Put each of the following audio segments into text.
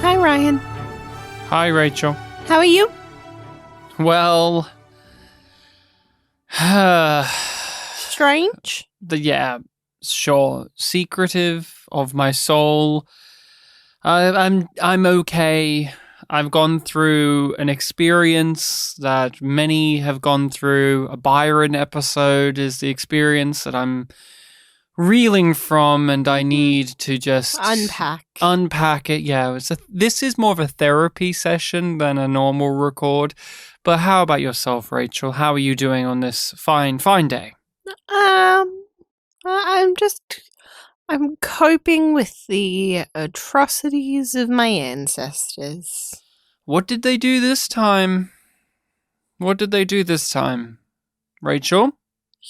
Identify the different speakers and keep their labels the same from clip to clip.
Speaker 1: Hi, Ryan.
Speaker 2: Hi, Rachel.
Speaker 1: How are you?
Speaker 2: Well,
Speaker 1: Strange?
Speaker 2: sure. Secretive of my soul. I'm okay. I've gone through an experience that many have gone through. A Byron episode is the experience that I'm reeling from, and I need to just unpack it. Yeah, this is more of a therapy session than a normal record. But how about yourself, Rachel? How are you doing on this fine day?
Speaker 1: I'm coping with the atrocities of my ancestors.
Speaker 2: What did they do this time? Rachel?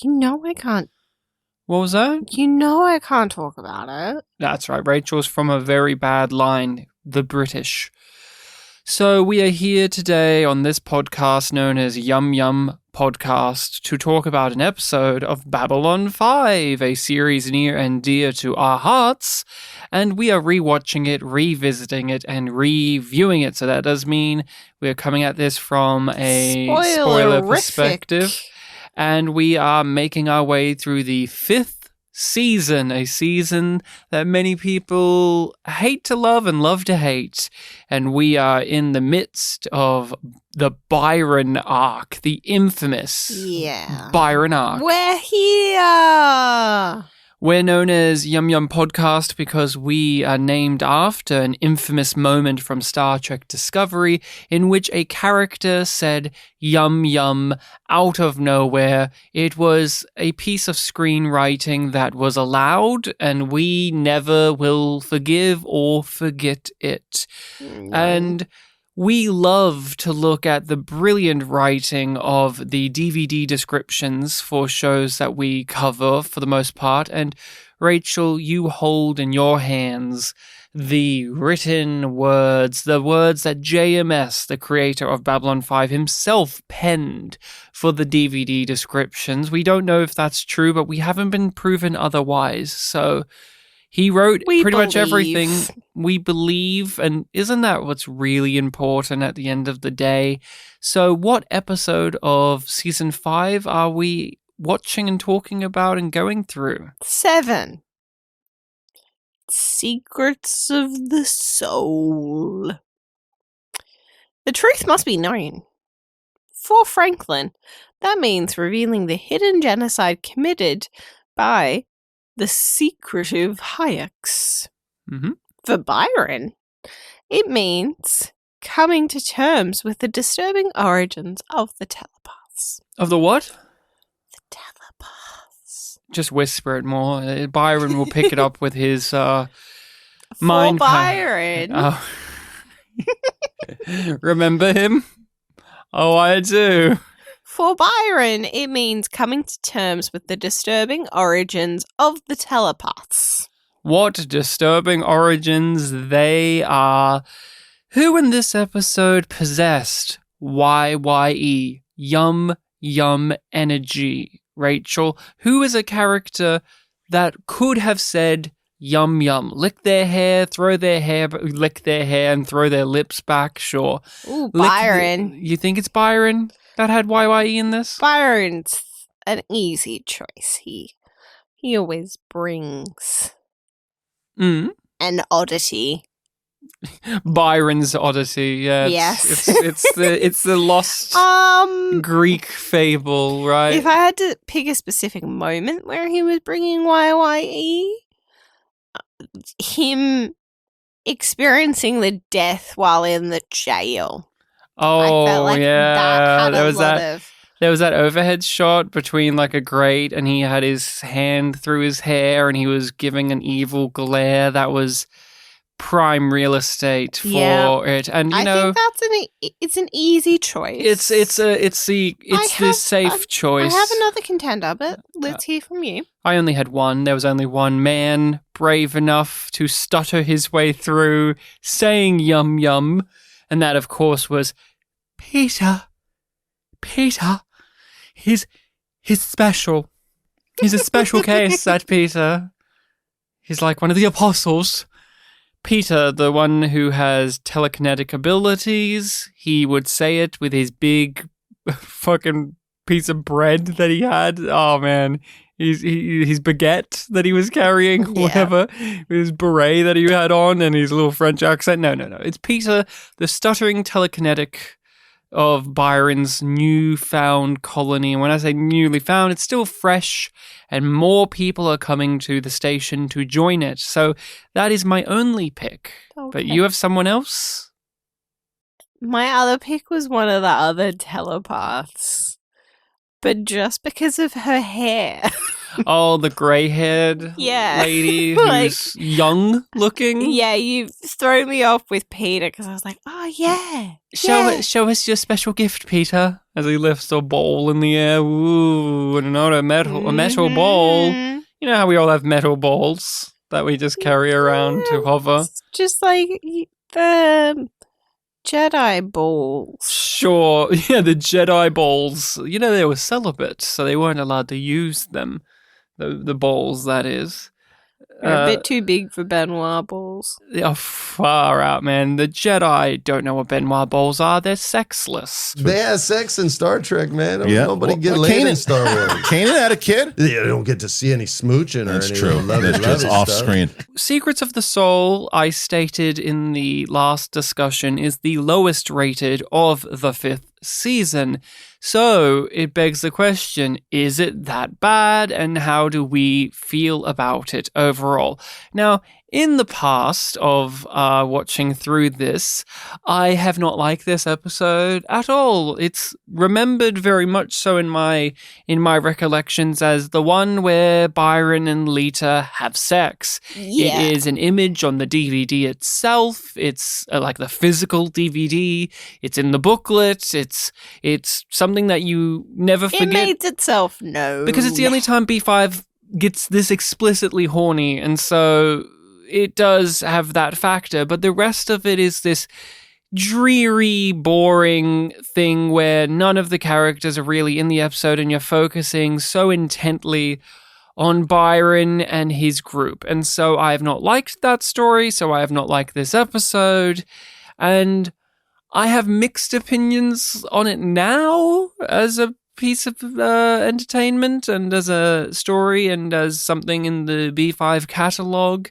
Speaker 1: You know I can't.
Speaker 2: What was that?
Speaker 1: You know I can't talk about it.
Speaker 2: That's right. Rachel's from a very bad line, the British. So we are here today on this podcast known as YumYumPodcast to talk about an episode of Babylon 5, a series near and dear to our hearts, and we are rewatching it, revisiting it, and reviewing it. So that does mean we are coming at this from a spoiler perspective, and we are making our way through the 5th season, a season that many people hate to love and love to hate. And we are in the midst of the Byron arc, the infamous Byron arc.
Speaker 1: We're here!
Speaker 2: We're known as YumYumPodcast because we are named after an infamous moment from Star Trek Discovery in which a character said yum yum out of nowhere. It was a piece of screenwriting that was allowed, and we never will forgive or forget it.
Speaker 1: No.
Speaker 2: And we love to look at the brilliant writing of the DVD descriptions for shows that we cover for the most part. And Rachel, you hold in your hands the written words, the words that JMS, the creator of Babylon 5, himself penned for the DVD descriptions. We don't know if that's true, but we haven't been proven otherwise. So he wrote much everything. We believe, and isn't that what's really important at the end of the day? So what episode of Season 5 are we watching and talking about and going through?
Speaker 1: 7. Secrets of the Soul. The truth must be known. For Franklin, that means revealing the hidden genocide committed by the secretive Hayeks.
Speaker 2: Mm-hmm.
Speaker 1: For Byron, it means coming to terms with the disturbing origins of the telepaths.
Speaker 2: Of the what?
Speaker 1: The telepaths.
Speaker 2: Just whisper it more. Byron will pick it up with his mind.
Speaker 1: For Byron.
Speaker 2: Oh. Remember him? Oh, I do.
Speaker 1: For Byron, it means coming to terms with the disturbing origins of the telepaths.
Speaker 2: What disturbing origins they are. Who in this episode possessed YYE, Yum Yum Energy? Rachel, who is a character that could have said yum yum, lick their hair, throw their hair, lick their hair and throw their lips back, sure.
Speaker 1: Ooh, Byron.
Speaker 2: You think it's Byron that had YYE in this?
Speaker 1: Byron's an easy choice. He always brings an oddity.
Speaker 2: Byron's oddity, yeah.
Speaker 1: Yes.
Speaker 2: It's the lost Greek fable, right?
Speaker 1: If I had to pick a specific moment where he was bringing YYE, him experiencing the death while in the jail.
Speaker 2: Oh,
Speaker 1: I felt like
Speaker 2: yeah.
Speaker 1: that
Speaker 2: There was that overhead shot between like a grate, and he had his hand through his hair, and he was giving an evil glare. That was prime real estate for it, and I think
Speaker 1: it's an easy choice.
Speaker 2: It's the safe choice.
Speaker 1: I have another contender, but let's hear from you.
Speaker 2: I only had one. There was only one man brave enough to stutter his way through saying yum yum, and that of course was Peter. He's special. He's a special case, that Peter. He's like one of the apostles. Peter, the one who has telekinetic abilities, he would say it with his big fucking piece of bread that he had. Oh, man. His baguette that he was carrying, or whatever, his beret that he had on, and his little French accent. No. It's Peter, the stuttering telekinetic of Byron's newfound colony. And when I say newly found, it's still fresh, and more people are coming to the station to join it. So that is my only pick. Okay. But you have someone else?
Speaker 1: My other pick was one of the other telepaths. But just because of her hair.
Speaker 2: Oh, the grey-haired lady who's young looking?
Speaker 1: Yeah, you've thrown me off with Peter because I was like, oh, yeah.
Speaker 2: Show us your special gift, Peter, as he lifts a bowl in the air. Ooh, and not a metal bowl. You know how we all have metal balls that we just carry around to hover?
Speaker 1: It's just like the Jedi balls.
Speaker 2: Sure, yeah, the Jedi balls. You know, they were celibate, so they weren't allowed to use them. The balls, that is.
Speaker 1: They're a bit too big for Benoit balls.
Speaker 2: They're far out, man. The Jedi don't know what Benoit balls are. They're sexless.
Speaker 3: They had sex in Star Trek, man. Nobody get laid in Star Wars.
Speaker 4: Kanan had a kid?
Speaker 3: Yeah, they don't get to see any smooching or
Speaker 4: That's
Speaker 3: any
Speaker 4: true. That's just off
Speaker 3: stuff.
Speaker 4: screen.
Speaker 2: Secrets of the Soul, I stated in the last discussion, is the lowest rated of the 5th season. So it begs the question, is it that bad, and how do we feel about it overall? Now, in the past of watching through this, I have not liked this episode at all. It's remembered very much so in my recollections as the one where Byron and Lita have sex.
Speaker 1: Yeah.
Speaker 2: It is an image on the DVD itself. It's like the physical DVD. It's in the booklet. It's something that you never forget.
Speaker 1: It made itself known.
Speaker 2: Because it's the only time B5 gets this explicitly horny, and so it does have that factor, but the rest of it is this dreary, boring thing where none of the characters are really in the episode and you're focusing so intently on Byron and his group. And so I have not liked that story, so I have not liked this episode, and I have mixed opinions on it now as a piece of entertainment and as a story and as something in the B5 catalogue.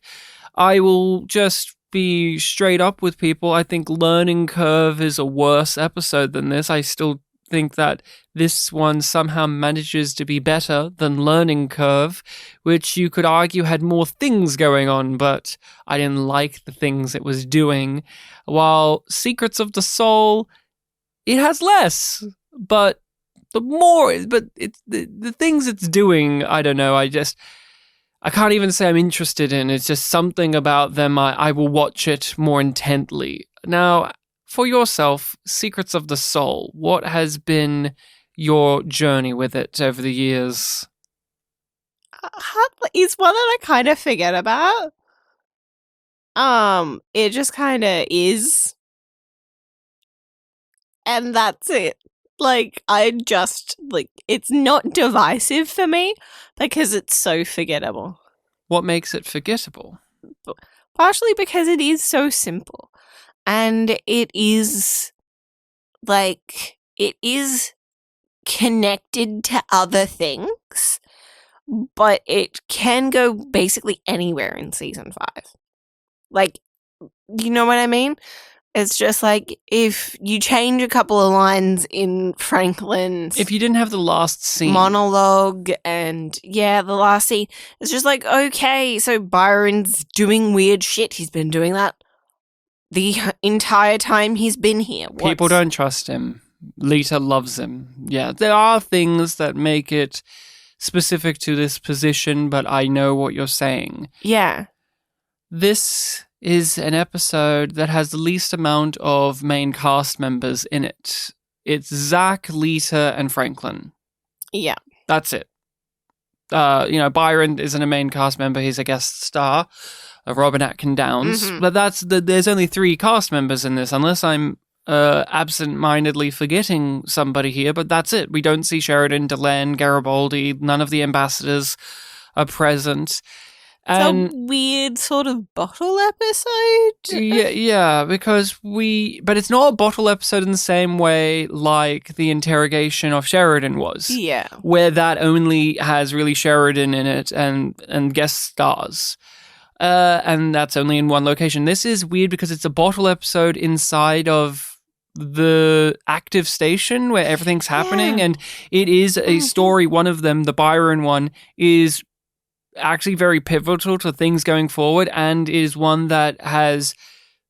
Speaker 2: I will just be straight up with people. I think Learning Curve is a worse episode than this. I still think that this one somehow manages to be better than Learning Curve, which you could argue had more things going on, but I didn't like the things it was doing. While Secrets of the Soul, it has less, but it's the things it's doing, I don't know, I can't even say I'm interested in. It's just something about them. I will watch it more intently. Now, for yourself, Secrets of the Soul, what has been your journey with it over the years?
Speaker 1: It's one that I kind of forget about. It just kind of is. And that's it. It's not divisive for me because it's so forgettable.
Speaker 2: What makes it forgettable?
Speaker 1: Partially because it is so simple. And it is connected to other things, but it can go basically anywhere in season 5. You know what I mean? It's just like if you change a couple of lines in Franklin's...
Speaker 2: If you didn't have the last scene.
Speaker 1: Monologue and, the last scene. It's just like, okay, so Byron's doing weird shit. He's been doing that the entire time he's been here.
Speaker 2: People don't trust him. Lita loves him. Yeah, there are things that make it specific to this position, but I know what you're saying.
Speaker 1: Yeah.
Speaker 2: This is an episode that has the least amount of main cast members in it. It's Zach, Lita, and Franklin.
Speaker 1: Yeah.
Speaker 2: That's it. Byron isn't a main cast member. He's a guest star of Robin Atkin Downs. Mm-hmm. But there's only 3 cast members in this, unless I'm absent-mindedly forgetting somebody here, but that's it. We don't see Sheridan, Delenn, Garibaldi. None of the ambassadors are present. And
Speaker 1: it's a weird sort of bottle episode.
Speaker 2: yeah, because but it's not a bottle episode in the same way like the interrogation of Sheridan was.
Speaker 1: Yeah.
Speaker 2: Where that only has really Sheridan in it and guest stars. And that's only in one location. This is weird because it's a bottle episode inside of the active station where everything's happening, and it is a story. One of them, the Byron one, is actually very pivotal to things going forward, and is one that has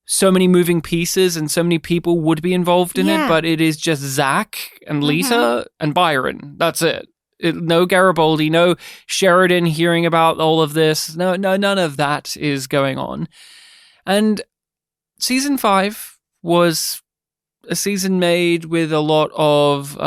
Speaker 2: so many moving pieces and so many people would be involved in it, but it is just Zach and Lita and Byron. That's it. No Garibaldi, no Sheridan hearing about all of this. No, none of that is going on. And season 5 was a season made with a lot of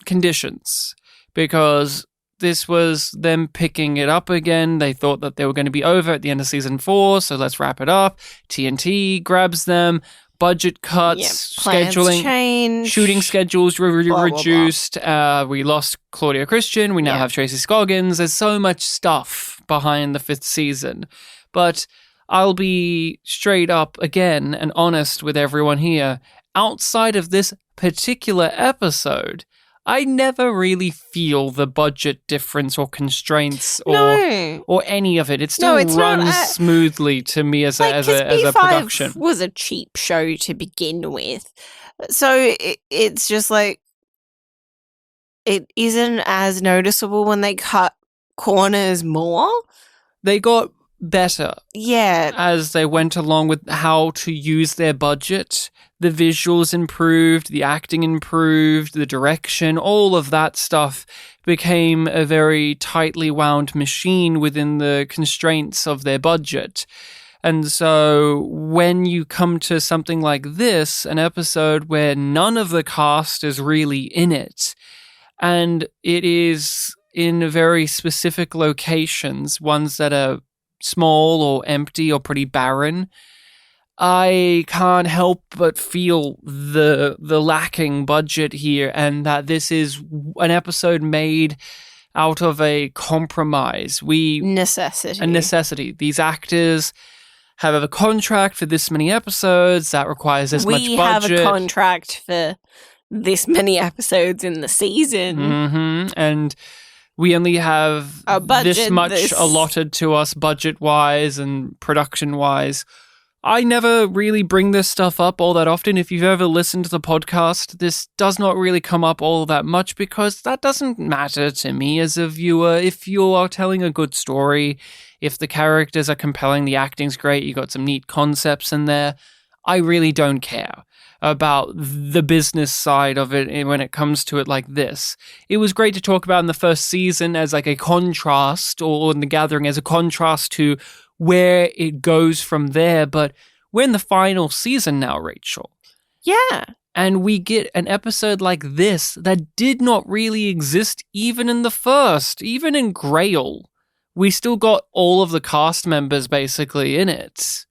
Speaker 2: conditions, because this was them picking it up again. They thought that they were going to be over at the end of season 4, so let's wrap it up. TNT grabs them. Budget cuts, scheduling,
Speaker 1: change,
Speaker 2: shooting schedules reduced. Blah, blah. We lost Claudia Christian. We now have Tracy Scoggins. There's so much stuff behind the 5th season. But I'll be straight up again and honest with everyone here. Outside of this particular episode, I never really feel the budget difference or constraints or any of it. It still runs smoothly to me as a production.
Speaker 1: Was a cheap show to begin with, so it's just like it isn't as noticeable when they cut corners more.
Speaker 2: They got better,
Speaker 1: yeah,
Speaker 2: as they went along with how to use their budget. The visuals improved, the acting improved, the direction, all of that stuff became a very tightly wound machine within the constraints of their budget. And so when you come to something like this, an episode where none of the cast is really in it, and it is in very specific locations, ones that are small or empty or pretty barren, I can't help but feel the lacking budget here, and that this is an episode made out of a compromise. A necessity. These actors have a contract for this many episodes that requires this much budget.
Speaker 1: We have a contract for this many episodes in the season.
Speaker 2: Mm-hmm. And we only have this much allotted to us budget-wise and production-wise. I never really bring this stuff up all that often. If you've ever listened to the podcast, this does not really come up all that much because that doesn't matter to me as a viewer. If you are telling a good story, if the characters are compelling, the acting's great, you got some neat concepts in there, I really don't care about the business side of it when it comes to it like this. It was great to talk about in the first season as like a contrast, or in The Gathering as a contrast to where it goes from there, but we're in the final season now, Rachel.
Speaker 1: Yeah.
Speaker 2: And we get an episode like this that did not really exist even in the first. Even in Grail, we still got all of the cast members basically in it.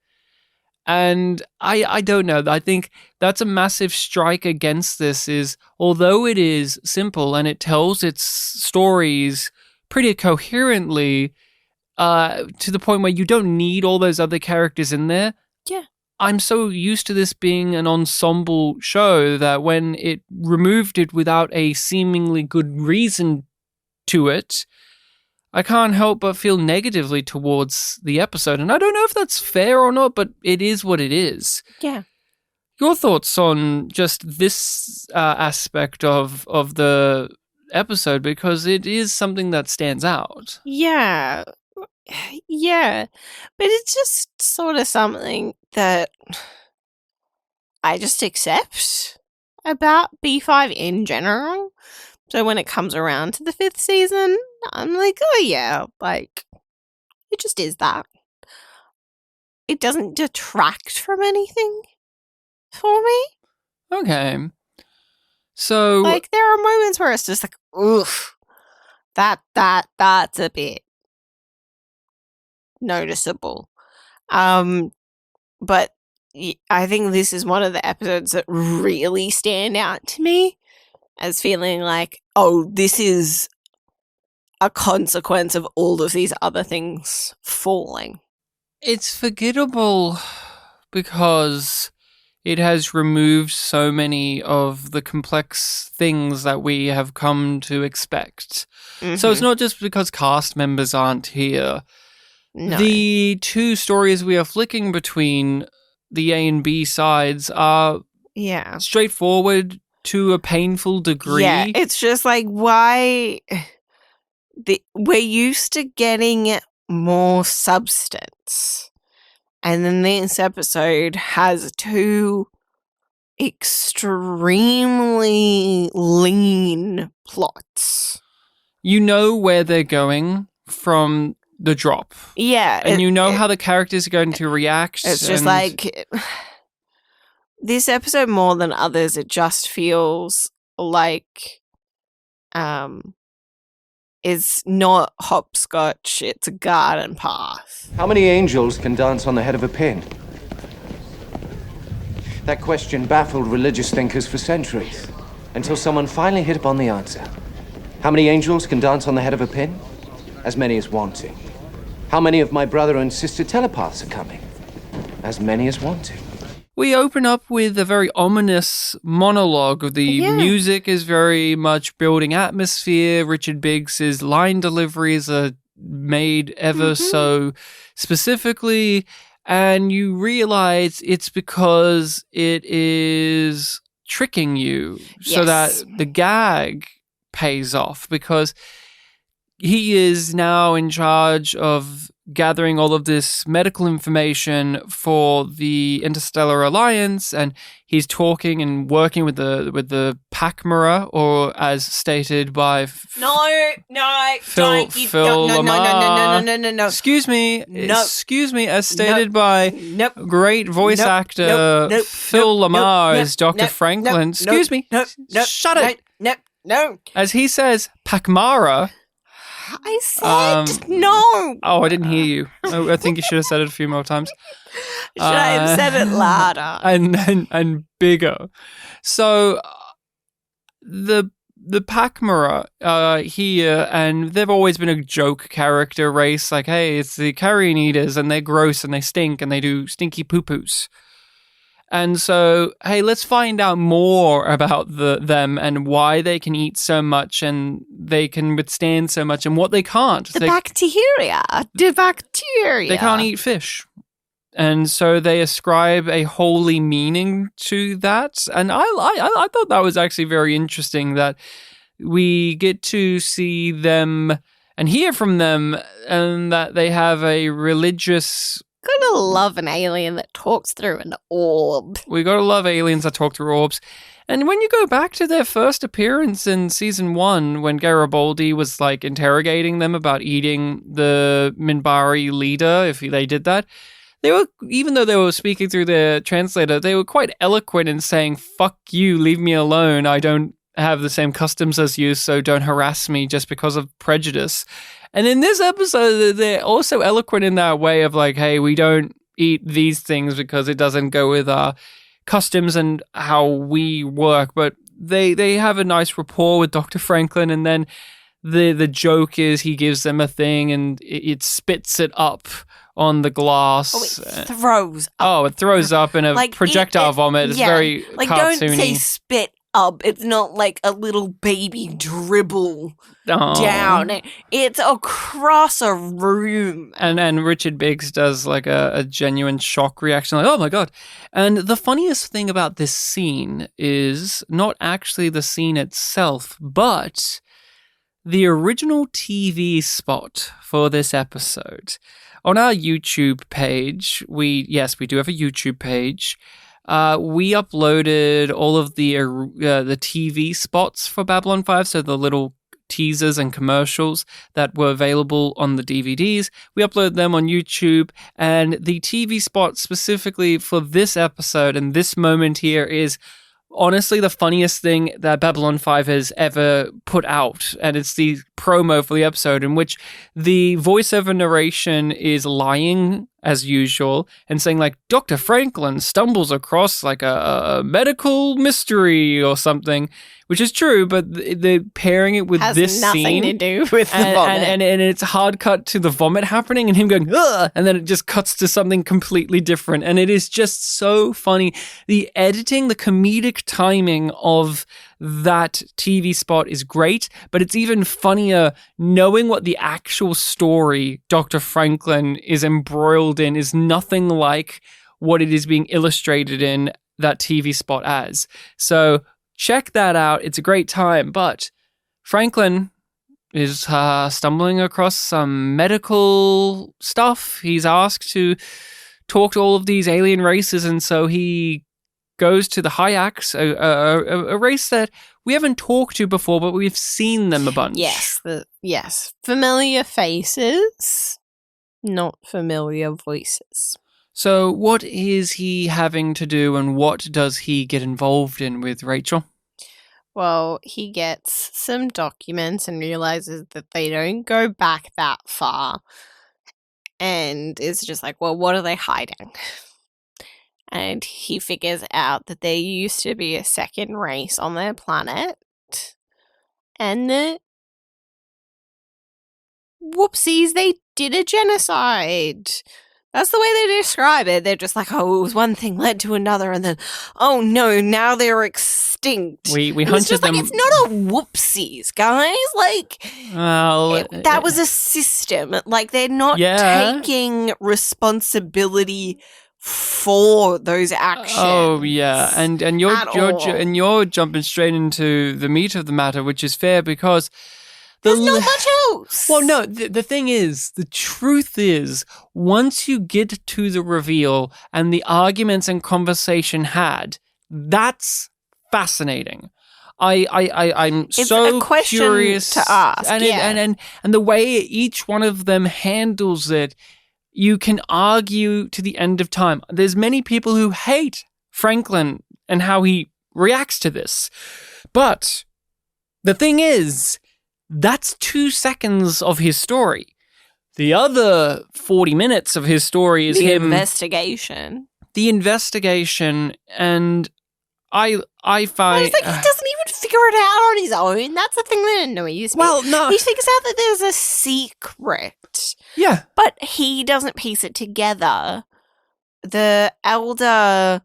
Speaker 2: And I don't know. I think that's a massive strike against this is, although it is simple and it tells its stories pretty coherently, to the point where you don't need all those other characters in there.
Speaker 1: Yeah.
Speaker 2: I'm so used to this being an ensemble show that when it removed it without a seemingly good reason to it, I can't help but feel negatively towards the episode. And I don't know if that's fair or not, but it is what it is.
Speaker 1: Yeah.
Speaker 2: Your thoughts on just this aspect of the episode, because it is something that stands out.
Speaker 1: Yeah. Yeah. But it's just sort of something that I just accept about B5 in general. So when it comes around to the 5th season, I'm like, oh yeah, like, it just is that. It doesn't detract from anything for me.
Speaker 2: Okay. So,
Speaker 1: like, there are moments where it's just like, oof, that's a bit noticeable. But I think this is one of the episodes that really stand out to me as feeling like, oh, this is a consequence of all of these other things falling.
Speaker 2: It's forgettable because it has removed so many of the complex things that we have come to expect. Mm-hmm. So it's not just because cast members aren't here.
Speaker 1: No.
Speaker 2: The two stories we are flicking between the A and B sides are straightforward to a painful degree.
Speaker 1: Yeah, it's just like, why... we're used to getting more substance. And then this episode has two extremely lean plots.
Speaker 2: You know where they're going from the drop.
Speaker 1: Yeah.
Speaker 2: And you know how the characters are going to react.
Speaker 1: It's just like... This episode, more than others, it just feels like... is not hopscotch, it's a garden path.
Speaker 5: How many angels can dance on the head of a pin? That question baffled religious thinkers for centuries, until someone finally hit upon the answer. How many angels can dance on the head of a pin? As many as want to. How many of my brother and sister telepaths are coming? As many as want to.
Speaker 2: We open up with a very ominous monologue. The music is very much building atmosphere. Richard Biggs' line deliveries are made ever so specifically. And you realize it's because it is tricking you so that the gag pays off, because he is now in charge of gathering all of this medical information for the Interstellar Alliance, and he's talking and working with the Pakmara, or as stated by
Speaker 1: Phil
Speaker 2: Lamar.
Speaker 1: No.
Speaker 2: Excuse me, as stated by great voice actor Phil Lamar as Dr. Franklin. Excuse me, shut it.
Speaker 1: No.
Speaker 2: As he says, Pakmara.
Speaker 1: I said no.
Speaker 2: Oh, I didn't hear you. I think you should have said it a few more times.
Speaker 1: Should I have said it louder?
Speaker 2: And bigger. So the Pakmara here, and they've always been a joke character race. Like, hey, it's the carrion eaters, and they're gross, and they stink, and they do stinky poo-poos. And so, hey, let's find out more about them and why they can eat so much and they can withstand so much and what they can't.
Speaker 1: The bacteria.
Speaker 2: They can't eat fish. And so they ascribe a holy meaning to that. And I thought that was actually very interesting, that we get to see them and hear from them, and that they have a religious...
Speaker 1: Gotta love an alien that talks through an orb.
Speaker 2: We gotta love aliens that talk through orbs. And when you go back to their first appearance in season 1, when Garibaldi was like interrogating them about eating the Minbari leader, if they did that, they were, even though they were speaking through their translator, they were quite eloquent in saying, "Fuck you, leave me alone. I don't have the same customs as you, so don't harass me just because of prejudice." And in this episode, they're also eloquent in that way of like, hey, we don't eat these things because it doesn't go with our customs and how we work. But they have a nice rapport with Dr. Franklin, and then the joke is he gives them a thing and it spits it up on the glass.
Speaker 1: Oh, it throws up.
Speaker 2: Oh, it throws up in a like projectile vomit. It's very
Speaker 1: like,
Speaker 2: cartoony.
Speaker 1: Don't say spit up. It's not like a little baby dribble down. It's across a room.
Speaker 2: And Richard Biggs does like a genuine shock reaction, like, oh my God. And the funniest thing about this scene is not actually the scene itself, but the original TV spot for this episode. On our YouTube page, we do have a YouTube page. We uploaded all of the TV spots for Babylon 5, so the little teasers and commercials that were available on the DVDs. We uploaded them on YouTube, and the TV spot specifically for this episode and this moment here is honestly the funniest thing that Babylon 5 has ever put out, and it's the promo for the episode in which the voiceover narration is lying as usual, and saying like, Dr. Franklin stumbles across like a medical mystery or something, which is true, but they're pairing it with this scene.
Speaker 1: Has nothing to do with the vomit.
Speaker 2: And it's hard cut to the vomit happening and him going, ugh, and then it just cuts to something completely different. And it is just so funny. The editing, the comedic timing of that TV spot is great, but it's even funnier knowing what the actual story Dr. Franklin is embroiled in is nothing like what it is being illustrated in that TV spot as. So check that out. It's a great time, but Franklin is stumbling across some medical stuff. He's asked to talk to all of these alien races, and so he goes to the Hyaks, a race that we haven't talked to before, but we've seen them a bunch.
Speaker 1: Yes. Familiar faces, not familiar voices.
Speaker 2: So what is he having to do, and what does he get involved in with Rachel?
Speaker 1: Well, he gets some documents and realizes that they don't go back that far. And is just like, well, what are they hiding? And he figures out that there used to be a second race on their planet. And whoopsies, they did a genocide. That's the way they describe it. They're just like, oh, it was one thing led to another, and then, oh no, now they're extinct.
Speaker 2: We
Speaker 1: It's
Speaker 2: hunted
Speaker 1: just
Speaker 2: them.
Speaker 1: like, it's not a whoopsies, guys. Like,
Speaker 2: Well,
Speaker 1: that was a system. Like, they're not taking responsibility for those actions.
Speaker 2: Oh yeah, and you're jumping straight into the meat of the matter, which is fair because
Speaker 1: there's not much else.
Speaker 2: Well, no, the thing is, the truth is, once you get to the reveal and the arguments and conversation had, that's fascinating. I'm
Speaker 1: it's
Speaker 2: so
Speaker 1: a question
Speaker 2: curious
Speaker 1: to ask,
Speaker 2: and the way each one of them handles it, you can argue to the end of time. There's many people who hate Franklin and how he reacts to this, but the thing is, that's 2 seconds of his story. The other 40 minutes of his story is
Speaker 1: the
Speaker 2: him...
Speaker 1: The
Speaker 2: investigation, and I find...
Speaker 1: It's like he doesn't even figure it out on his own. That's the thing that annoys me.
Speaker 2: Well, no.
Speaker 1: He figures out that there's a secret.
Speaker 2: Yeah.
Speaker 1: But he doesn't piece it together. The elder,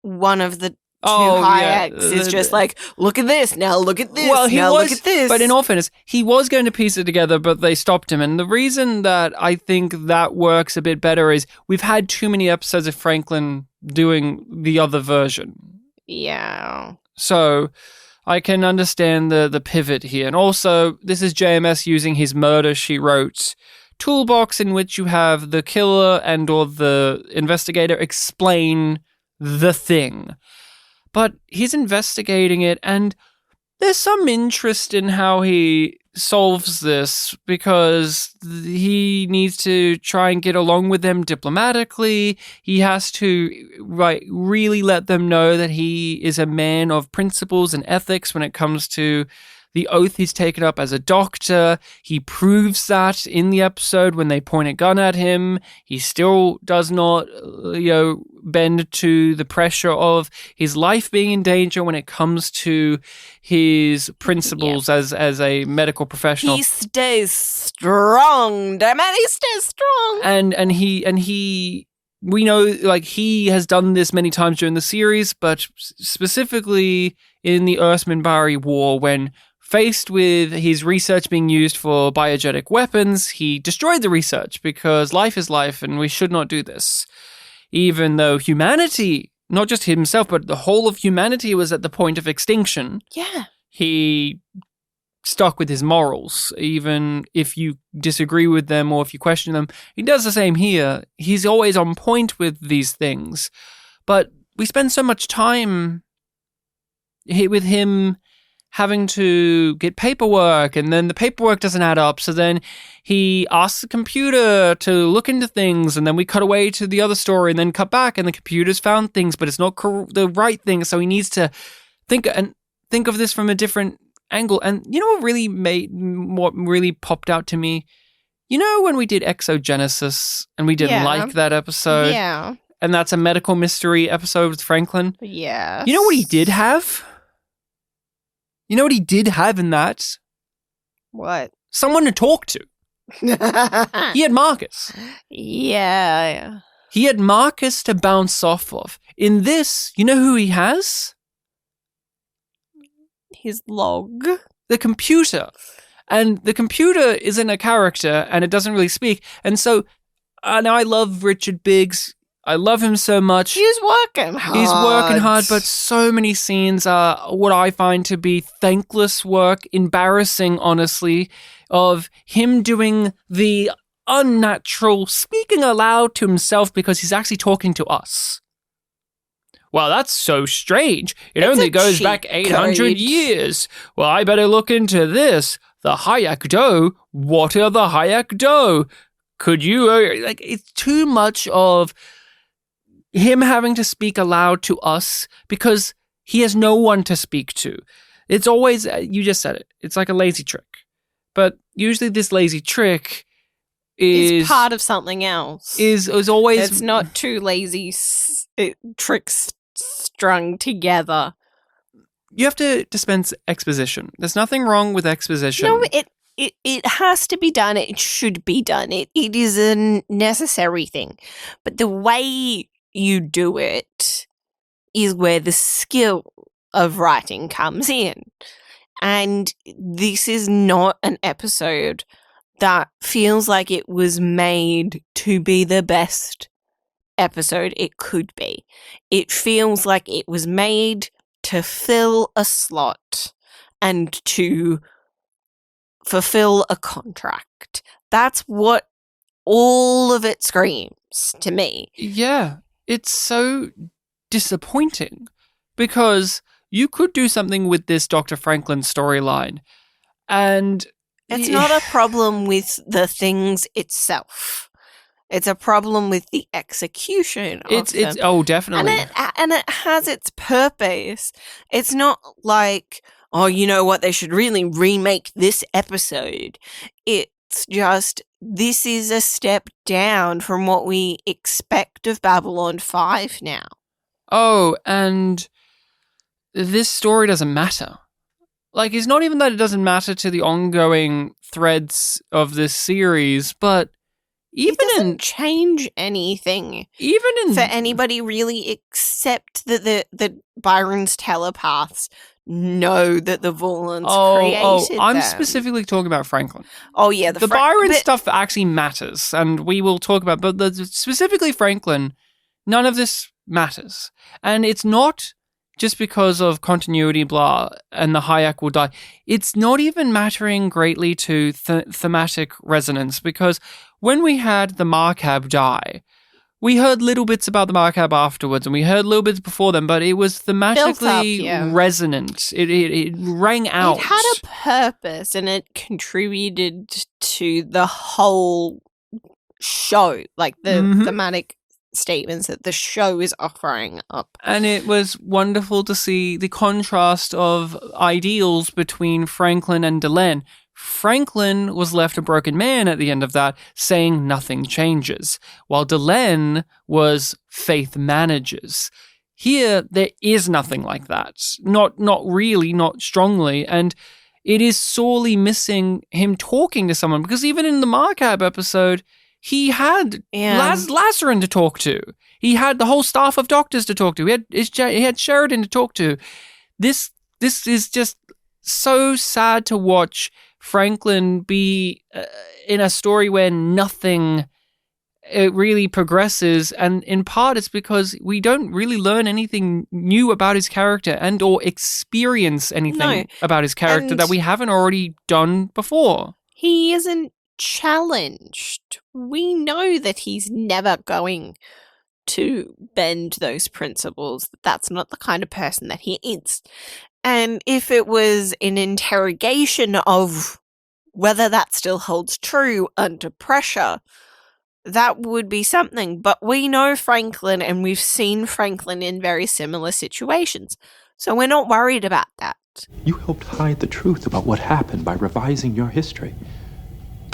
Speaker 1: one of the two Hayeks, is just like, look at this, now look at this, look at this.
Speaker 2: But in all fairness, he was going to piece it together, but they stopped him. And the reason that I think that works a bit better is we've had too many episodes of Franklin doing the other version.
Speaker 1: Yeah.
Speaker 2: So I can understand the pivot here. And also, this is JMS using his Murder, She Wrote toolbox, in which you have the killer and or the investigator explain the thing. But he's investigating it, and there's some interest in how he solves this because he needs to try and get along with them diplomatically. He has to really let them know that he is a man of principles and ethics when it comes to the oath he's taken up as a doctor. He proves that in the episode when they point a gun at him. He still does not, bend to the pressure of his life being in danger when it comes to his principles as a medical professional.
Speaker 1: He stays strong, damn it, he stays strong.
Speaker 2: And he we know, like, he has done this many times during the series, but specifically in the Mbryo War, when faced with his research being used for biogenic weapons, he destroyed the research because life is life and we should not do this. Even though humanity, not just himself, but the whole of humanity was at the point of extinction.
Speaker 1: Yeah.
Speaker 2: He stuck with his morals, even if you disagree with them or if you question them. He does the same here. He's always on point with these things. But we spend so much time with him having to get paperwork, and then the paperwork doesn't add up, so then he asks the computer to look into things, and then we cut away to the other story and then cut back, and the computer's found things, but it's not the right thing, so he needs to think of this from a different angle. And you know what really popped out to me You know when we did Exogenesis and we didn't like that episode?
Speaker 1: Yeah.
Speaker 2: And that's a medical mystery episode with Franklin?
Speaker 1: Yeah.
Speaker 2: You know what he did have? You know what he did have in that?
Speaker 1: What?
Speaker 2: Someone to talk to. He had Marcus.
Speaker 1: Yeah.
Speaker 2: He had Marcus to bounce off of. In this, you know who he has?
Speaker 1: His log.
Speaker 2: The computer. And the computer isn't a character and it doesn't really speak. And so, and I love Richard Biggs. I love him so much.
Speaker 1: He's working hard.
Speaker 2: But so many scenes are what I find to be thankless work, embarrassing, honestly, of him doing the unnatural speaking aloud to himself because he's actually talking to us. Well, that's so strange. It only goes back 800 years. Well, I better look into this. The Hayek-Do. What are the Hayek-Do? Could you... it's too much of him having to speak aloud to us because he has no one to speak to. It's always... you just said it. It's like a lazy trick. But usually this lazy trick is
Speaker 1: part of something else.
Speaker 2: Is always...
Speaker 1: It's not two lazy tricks strung together.
Speaker 2: You have to dispense exposition. There's nothing wrong with exposition.
Speaker 1: No, it has to be done. It should be done. It is a necessary thing. But the way you do it is where the skill of writing comes in. And this is not an episode that feels like it was made to be the best episode it could be. It feels like it was made to fill a slot and to fulfill a contract. That's what all of it screams to me.
Speaker 2: Yeah, it's so disappointing because you could do something with this Dr. Franklin storyline and
Speaker 1: it's not a problem with the things itself. It's a problem with the execution of them.
Speaker 2: Oh, definitely.
Speaker 1: And it has its purpose. It's not like, oh, you know what, they should really remake this episode. It's just, this is a step down from what we expect of Babylon 5 now.
Speaker 2: Oh, and this story doesn't matter. Like, it's not even that it doesn't matter to the ongoing threads of this series, but
Speaker 1: it doesn't change anything. For anybody really, except that the Byron's telepaths know that the Vorlons created them.
Speaker 2: I'm specifically talking about Franklin.
Speaker 1: Oh yeah,
Speaker 2: the Byron stuff actually matters, and we will talk about. But specifically Franklin, none of this matters, and it's not just because of continuity, blah, and the Hayek will die. It's not even mattering greatly to thematic resonance because when we had the Markab die, we heard little bits about the Markab afterwards, and we heard little bits before them, but it was thematically resonant. It rang out.
Speaker 1: It had a purpose, and it contributed to the whole show, like the thematic statements that the show is offering up.
Speaker 2: And it was wonderful to see the contrast of ideals between Franklin and Delenn. Franklin was left a broken man at the end of that, saying nothing changes, while Delenn was faith manages. Here, there is nothing like that. Not really, not strongly, and it is sorely missing him talking to someone, because even in the Markab episode, he had Lazarin to talk to. He had the whole staff of doctors to talk to. He had Sheridan to talk to. This is just so sad to watch Franklin be in a story where nothing really progresses, and in part it's because we don't really learn anything new about his character and or experience anything about his character that we haven't already done before.
Speaker 1: He isn't challenged. We know that he's never going to bend those principles. That's not the kind of person that he is. And if it was an interrogation of whether that still holds true under pressure, that would be something. But we know Franklin, and we've seen Franklin in very similar situations. So we're not worried about that.
Speaker 6: You helped hide the truth about what happened by revising your history.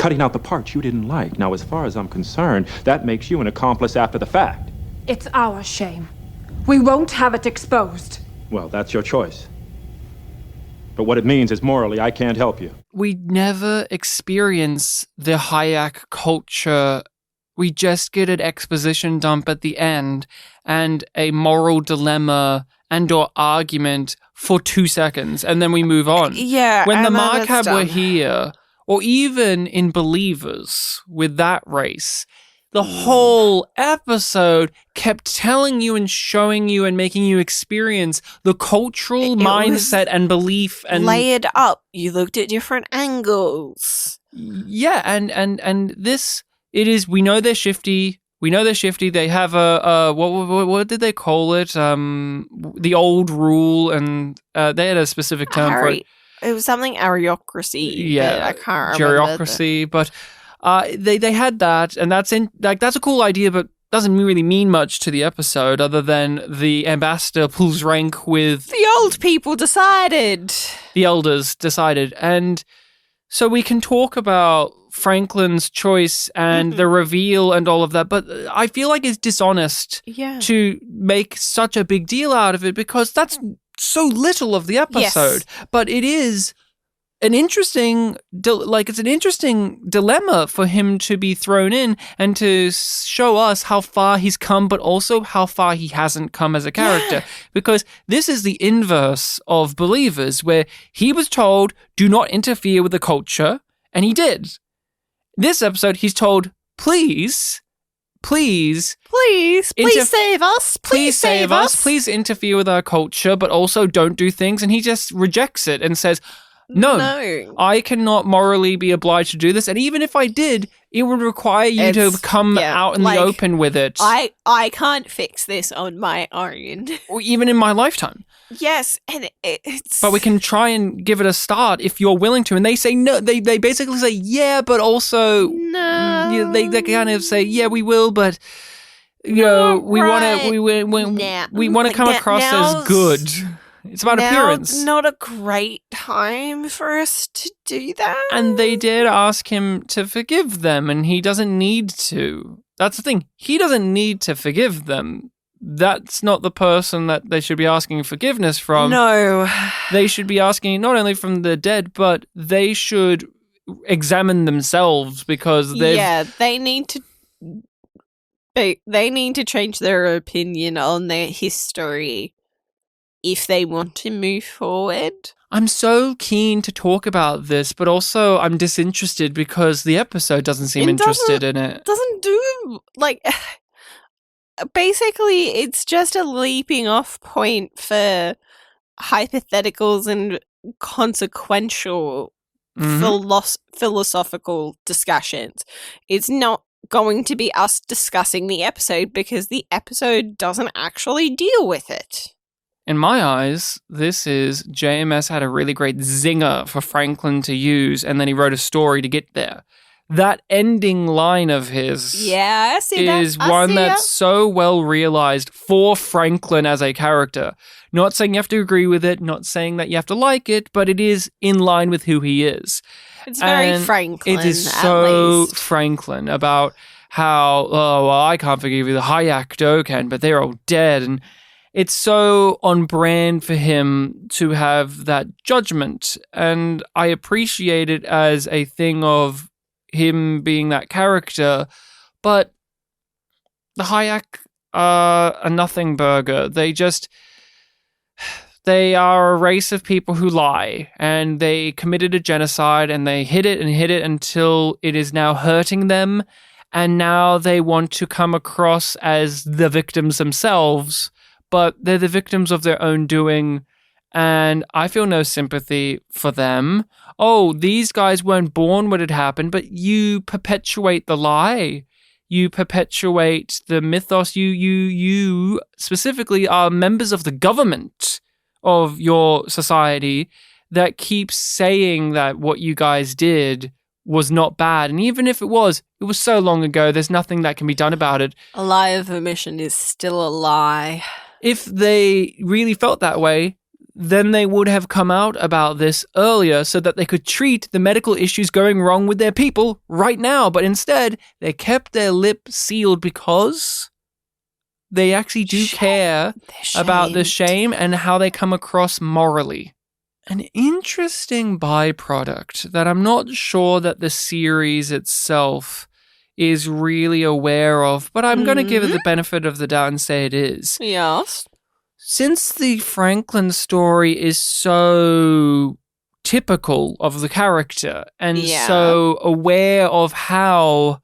Speaker 6: cutting out the parts you didn't like. Now, as far as I'm concerned, that makes you an accomplice after the fact.
Speaker 7: It's our shame. We won't have it exposed.
Speaker 6: Well, that's your choice. But what it means is morally, I can't help you.
Speaker 2: We never experience the Hayek culture. We just get an exposition dump at the end and a moral dilemma and or argument for 2 seconds, and then we move on.
Speaker 1: Yeah.
Speaker 2: When the
Speaker 1: and then it's
Speaker 2: Markab were
Speaker 1: done.
Speaker 2: here, or even in Believers with that race, the whole episode kept telling you and showing you and making you experience the cultural
Speaker 1: It was
Speaker 2: mindset and belief and
Speaker 1: layered up. You looked at different angles.
Speaker 2: yeah, and this it is. We know they're shifty. We know they're shifty. They have a what did they call it? The old rule, and they had a specific term for it.
Speaker 1: It was something aristocracy.
Speaker 2: Yeah,
Speaker 1: but I can't remember.
Speaker 2: geriocracy. But they had that, and that's a cool idea, but doesn't really mean much to the episode, other than the ambassador pulls rank with
Speaker 1: The old people decided.
Speaker 2: the elders decided, and so we can talk about Franklin's choice and the reveal and all of that, but I feel like it's dishonest
Speaker 1: Yeah.
Speaker 2: to make such a big deal out of it because that's so little of the episode. But it is an interesting, it's an interesting dilemma for him to be thrown in and to show us how far he's come, but also how far he hasn't come as a character. Because this is the inverse of Believers, where he was told, do not interfere with the culture, and he did. This episode, he's told, please
Speaker 1: Please save us.
Speaker 2: Please save us. Please interfere with our culture, but also don't do things. And he just rejects it and says, no, I cannot morally be obliged to do this. And even if I did, it would require you to come out in the open with it.
Speaker 1: I can't fix this on my own.
Speaker 2: Or even in my lifetime.
Speaker 1: Yes, and it's...
Speaker 2: But we can try and give it a start if you're willing to. And they say no. They basically say, yeah, but also...
Speaker 1: No.
Speaker 2: You know, they kind of say, yeah, we will, but... You know, we want to come across as good. It's about appearance.
Speaker 1: Not a great time for us to do that.
Speaker 2: And they did ask him to forgive them, and he doesn't need to. That's the thing. He doesn't need to forgive them. That's not the person that they should be asking forgiveness from.
Speaker 1: No.
Speaker 2: They should be asking not only from the dead, but they should examine themselves because they've...
Speaker 1: Yeah, they need to change their opinion on their history if they want to move forward.
Speaker 2: I'm so keen to talk about this, but also I'm disinterested because the episode doesn't seem interested in it.
Speaker 1: Doesn't do, basically, it's just a leaping off point for hypotheticals and consequential philosophical discussions. It's not going to be us discussing the episode because the episode doesn't actually deal with it.
Speaker 2: In my eyes, this is JMS had a really great zinger for Franklin to use, and then he wrote a story to get there. That ending line of his is one that's so well realized for Franklin as a character. Not saying you have to agree with it, not saying that you have to like it, but it is in line with who he is.
Speaker 1: It's very Franklin.
Speaker 2: It is so Franklin about how, I can't forgive you, the Hayek can, but they're all dead, and it's so on brand for him to have that judgment, and I appreciate it as a thing of him being that character, but the Hayek are a nothing burger. They are a race of people who lie, and they committed a genocide, and they hid it until it is now hurting them, and now they want to come across as the victims themselves, but they're the victims of their own doing, and I feel no sympathy for them. Oh, these guys weren't born when it happened, but you perpetuate the lie. You perpetuate the mythos. You specifically are members of the government of your society that keeps saying that what you guys did was not bad. And even if it was so long ago, there's nothing that can be done about it.
Speaker 1: A lie of omission is still a lie.
Speaker 2: If they really felt that way, then they would have come out about this earlier so that they could treat the medical issues going wrong with their people right now. But instead, they kept their lip sealed because they actually do care about the shame and how they come across morally. An interesting byproduct that I'm not sure that the series itself is really aware of, but I'm going to give it the benefit of the doubt and say it is.
Speaker 1: Yes.
Speaker 2: Since the Franklin story is so typical of the character and so aware of how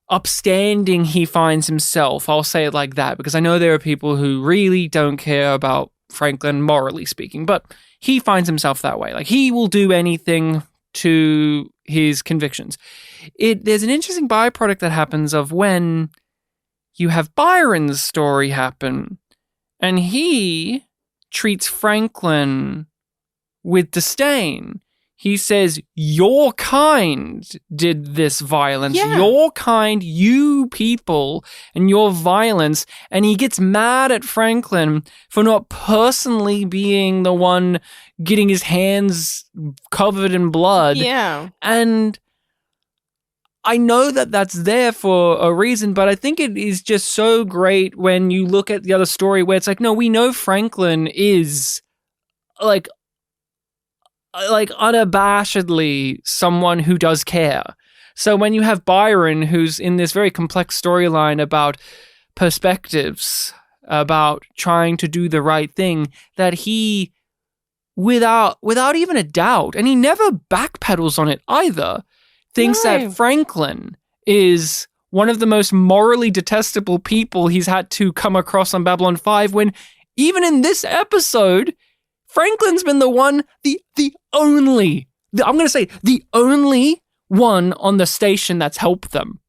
Speaker 2: upstanding he finds himself, I'll say it like that, because I know there are people who really don't care about Franklin, morally speaking, but he finds himself that way. Like, he will do anything to his convictions. There's an interesting byproduct that happens of when you have Byron's story happen, and he treats Franklin with disdain. He says, your kind did this violence.
Speaker 1: Yeah.
Speaker 2: Your kind, you people, and your violence. And he gets mad at Franklin for not personally being the one getting his hands covered in blood.
Speaker 1: Yeah.
Speaker 2: And I know that that's there for a reason, but I think it is just so great when you look at the other story where it's like, no, we know Franklin is like unabashedly someone who does care. So when you have Byron, who's in this very complex storyline about perspectives, about trying to do the right thing, that he, without even a doubt, and he never backpedals on it either, thinks that Franklin is one of the most morally detestable people he's had to come across on Babylon 5, when even in this episode, Franklin's been the one, the only one on the station that's helped them.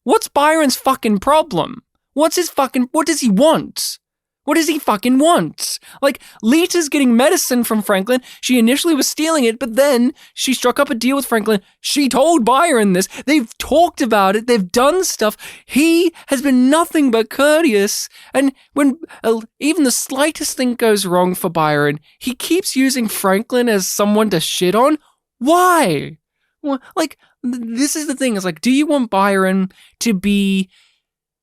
Speaker 2: What's Byron's fucking problem? What does he want? What does he fucking want? Like, Lita's getting medicine from Franklin. She initially was stealing it, but then she struck up a deal with Franklin. She told Byron this. They've talked about it. They've done stuff. He has been nothing but courteous. And when even the slightest thing goes wrong for Byron, he keeps using Franklin as someone to shit on. Why? Well, like, this is the thing. It's like, do you want Byron to be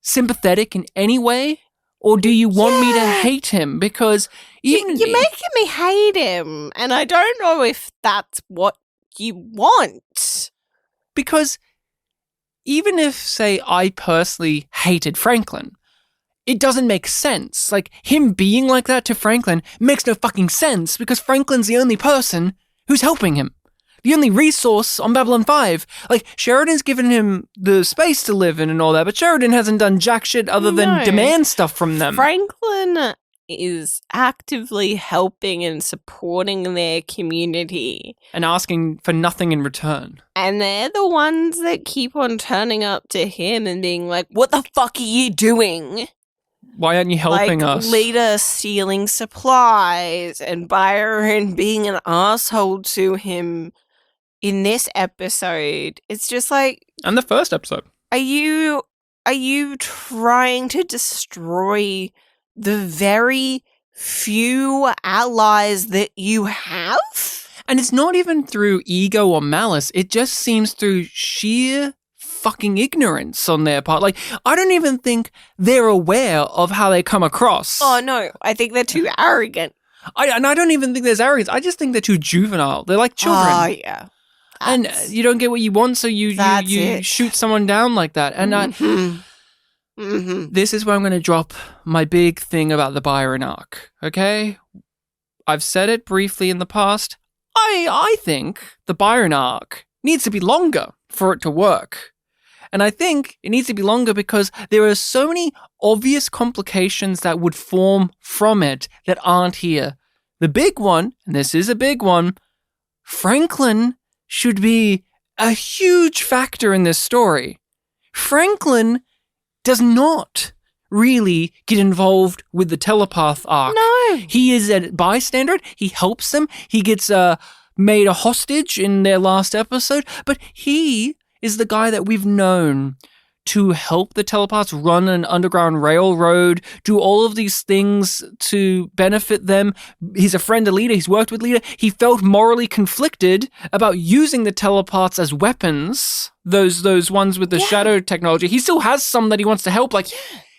Speaker 2: sympathetic in any way? Or do you want me to hate him? Because even
Speaker 1: you're making me hate him, and I don't know if that's what you want.
Speaker 2: Because even if, say, I personally hated Franklin, it doesn't make sense. Like, him being like that to Franklin makes no fucking sense, because Franklin's the only person who's helping him. The only resource on Babylon 5. Like, Sheridan's given him the space to live in and all that, but Sheridan hasn't done jack shit other than demand stuff from them.
Speaker 1: Franklin is actively helping and supporting their community.
Speaker 2: And asking for nothing in return.
Speaker 1: And they're the ones that keep on turning up to him and being like, what the fuck are you doing?
Speaker 2: Why aren't you helping us?
Speaker 1: Lita stealing supplies and Byron being an asshole to him. In this episode, it's just like...
Speaker 2: And the first episode.
Speaker 1: Are you trying to destroy the very few allies that you have?
Speaker 2: And it's not even through ego or malice. It just seems through sheer fucking ignorance on their part. Like, I don't even think they're aware of how they come across.
Speaker 1: Oh, no. I think they're too arrogant.
Speaker 2: I don't even think there's arrogance. I just think they're too juvenile. They're like children.
Speaker 1: Oh, yeah.
Speaker 2: And you don't get what you want, so you shoot someone down like that. And this is where I'm going to drop my big thing about the Byron arc, okay? I've said it briefly in the past. I think the Byron arc needs to be longer for it to work. And I think it needs to be longer because there are so many obvious complications that would form from it that aren't here. The big one, and this is a big one, Franklin should be a huge factor in this story. Franklin does not really get involved with the telepath arc.
Speaker 1: No.
Speaker 2: He is a bystander. He helps them. He gets made a hostage in their last episode. But he is the guy that we've known to help the telepaths run an underground railroad, do all of these things to benefit them. He's a friend of Lita. He's worked with Lita. He felt morally conflicted about using the telepaths as weapons, those ones with the shadow technology. He still has some that he wants to help. Like,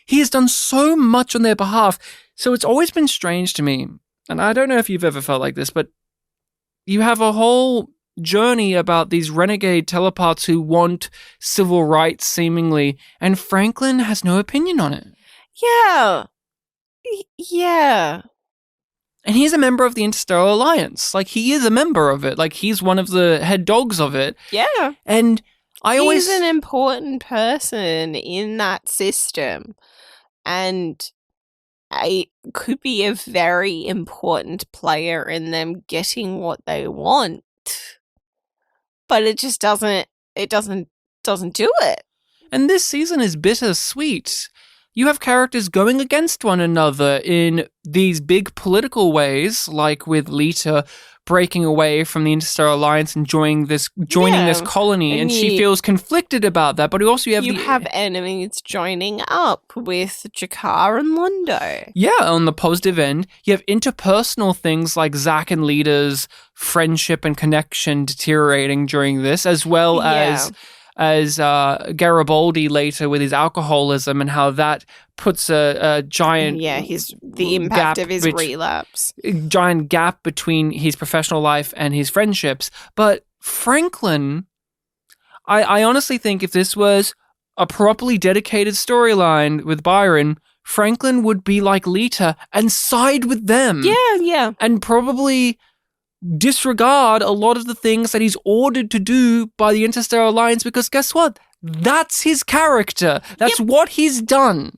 Speaker 2: he has done so much on their behalf. So it's always been strange to me, and I don't know if you've ever felt like this, but you have a whole journey about these renegade telepaths who want civil rights, seemingly, and Franklin has no opinion on it.
Speaker 1: Yeah. Yeah.
Speaker 2: And he's a member of the Interstellar Alliance. Like, he is a member of it. Like, he's one of the head dogs of it.
Speaker 1: Yeah.
Speaker 2: And
Speaker 1: he's an important person in that system. And I could be a very important player in them getting what they want. But it just doesn't do it.
Speaker 2: And this season is bittersweet. You have characters going against one another in these big political ways, like with Lita breaking away from the Interstellar Alliance and joining this colony, and she feels conflicted about that. But also you have
Speaker 1: enemies joining up with Jakar and Londo.
Speaker 2: Yeah, on the positive end, you have interpersonal things like Zach and Lita's friendship and connection deteriorating during this, as well as Garibaldi later with his alcoholism and how that puts a giant
Speaker 1: the impact of his relapse,
Speaker 2: giant gap between his professional life and his friendships. But Franklin, I honestly think if this was a properly dedicated storyline with Byron, Franklin would be like Lita and side with them.
Speaker 1: Yeah.
Speaker 2: And probably disregard a lot of the things that he's ordered to do by the Interstellar Alliance, because guess what? That's his character. That's what he's done.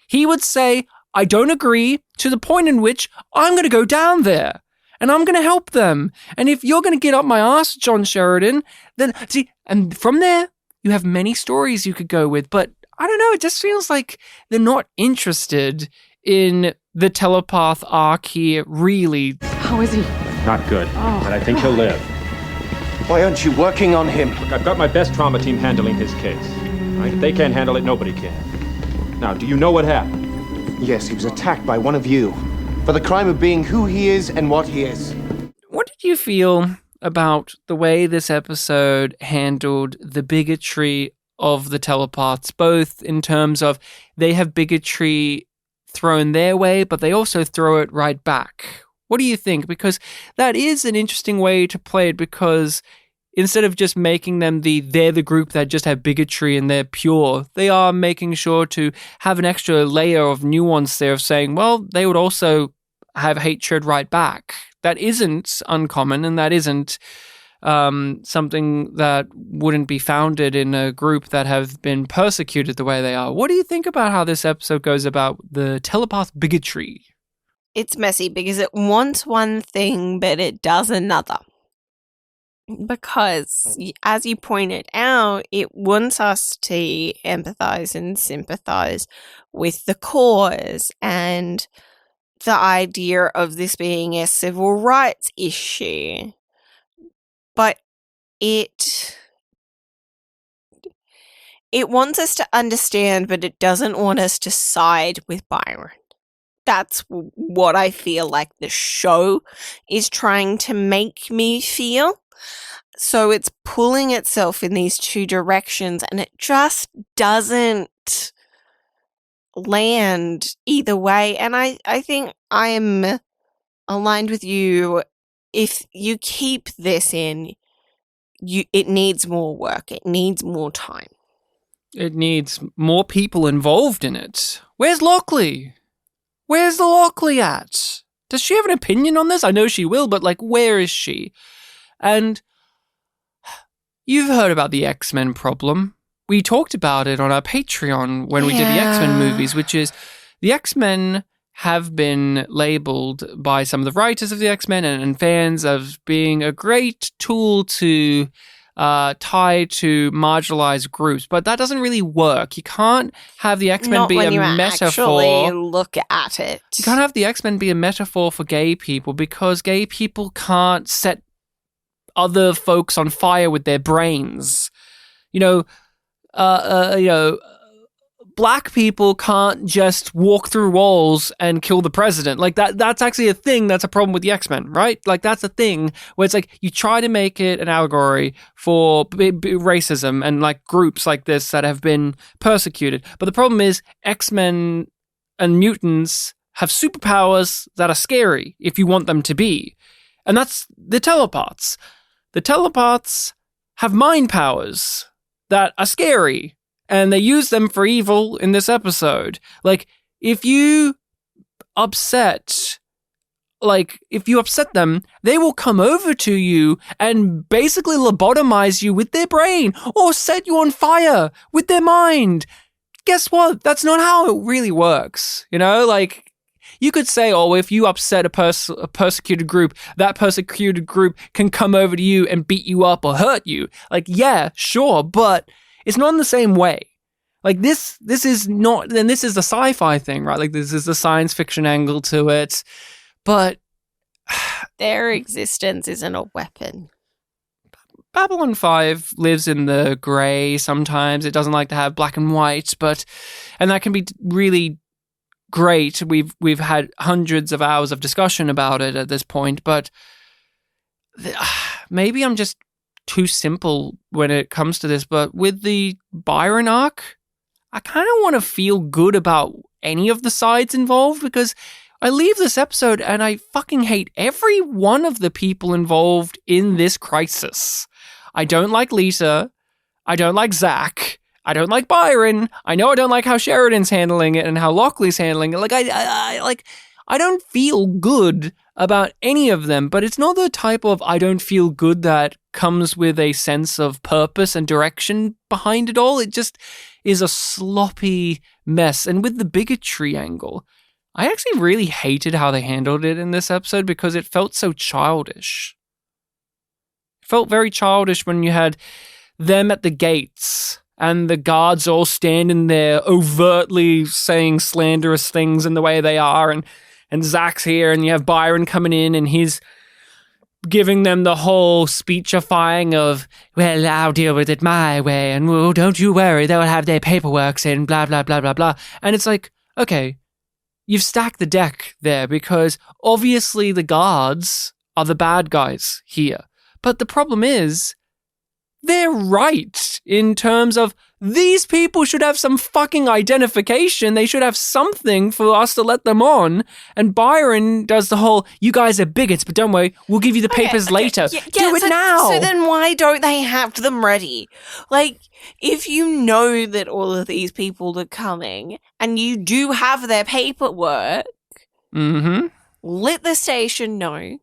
Speaker 2: He would say, I don't agree, to the point in which I'm going to go down there and I'm going to help them. And if you're going to get up my ass, John Sheridan, then see, and from there, you have many stories you could go with. But I don't know, it just feels like they're not interested in the telepath arc here, really.
Speaker 7: How is he?
Speaker 6: Not good, but I think he'll live.
Speaker 5: Why aren't you working on him?
Speaker 6: Look, I've got my best trauma team handling his case. Right? If they can't handle it, nobody can. Now, do you know what happened?
Speaker 5: Yes, he was attacked by one of you for the crime of being who he is and what he is.
Speaker 2: What did you feel about the way this episode handled the bigotry of the telepaths, both in terms of they have bigotry thrown their way, but they also throw it right back? What do you think? Because that is an interesting way to play it, because instead of just making them they're the group that just have bigotry and they're pure, they are making sure to have an extra layer of nuance there of saying, well, they would also have hatred right back. That isn't uncommon, and that isn't something that wouldn't be founded in a group that have been persecuted the way they are. What do you think about how this episode goes about the telepath bigotry?
Speaker 1: It's messy because it wants one thing, but it does another. Because, as you pointed out, it wants us to empathize and sympathize with the cause and the idea of this being a civil rights issue. But it wants us to understand, but it doesn't want us to side with Byron. That's what I feel like the show is trying to make me feel. So it's pulling itself in these two directions, and it just doesn't land either way. And I think I am aligned with you. If you keep this in, it needs more work. It needs more time.
Speaker 2: It needs more people involved in it. Where's Lockley? Where's the Lockley at? Does she have an opinion on this? I know she will, but where is she? And you've heard about the X-Men problem. We talked about it on our Patreon when we did the X-Men movies, which is the X-Men have been labeled by some of the writers of the X-Men and fans of being a great tool to tie to marginalized groups, but that doesn't really work. You can't have the X-Men be a metaphor.
Speaker 1: Actually look at it.
Speaker 2: You can't have the X-Men be a metaphor for gay people, because gay people can't set other folks on fire with their brains. You know, black people can't just walk through walls and kill the president. Like that's actually a thing. That's a problem with the X-Men, right? Like that's a thing where it's like you try to make it an allegory for racism and like groups like this that have been persecuted. But the problem is X-Men and mutants have superpowers that are scary if you want them to be. And that's the telepaths. The telepaths have mind powers that are scary. And they use them for evil in this episode. Like, if you upset them, they will come over to you and basically lobotomize you with their brain or set you on fire with their mind. Guess what? That's not how it really works. You know, like, you could say, oh, if you upset a persecuted group, that persecuted group can come over to you and beat you up or hurt you. Like, yeah, sure, but it's not in the same way. Like this is not, and this is the sci-fi thing, right? Like this is the science fiction angle to it, but
Speaker 1: their existence isn't a weapon.
Speaker 2: Babylon 5 lives in the gray sometimes. It doesn't like to have black and white, and that can be really great. We've had hundreds of hours of discussion about it at this point, but maybe I'm just too simple when it comes to this, but with the Byron arc, I kind of want to feel good about any of the sides involved because I leave this episode and I fucking hate every one of the people involved in this crisis. I don't like Lisa. I don't like Zach. I don't like Byron. I know I don't like how Sheridan's handling it and how Lockley's handling it. Like I don't feel good about any of them, but it's not the type of I don't feel good that comes with a sense of purpose and direction behind it all. It just is a sloppy mess. And with the bigotry angle, I actually really hated how they handled it in this episode because it felt so childish. It felt very childish when you had them at the gates and the guards all standing there overtly saying slanderous things in the way they are, and Zach's here, and you have Byron coming in, and he's giving them the whole speechifying of, well, I'll deal with it my way, and well, don't you worry, they'll have their paperwork in, blah, blah, blah, blah, blah. And it's like, okay, you've stacked the deck there, because obviously the guards are the bad guys here. But the problem is, they're right in terms of these people should have some fucking identification. They should have something for us to let them on. And Byron does the whole, you guys are bigots, but don't worry, we'll give you the papers later. Do it now.
Speaker 1: So then why don't they have them ready? Like, if you know that all of these people are coming and you do have their paperwork, let the station know.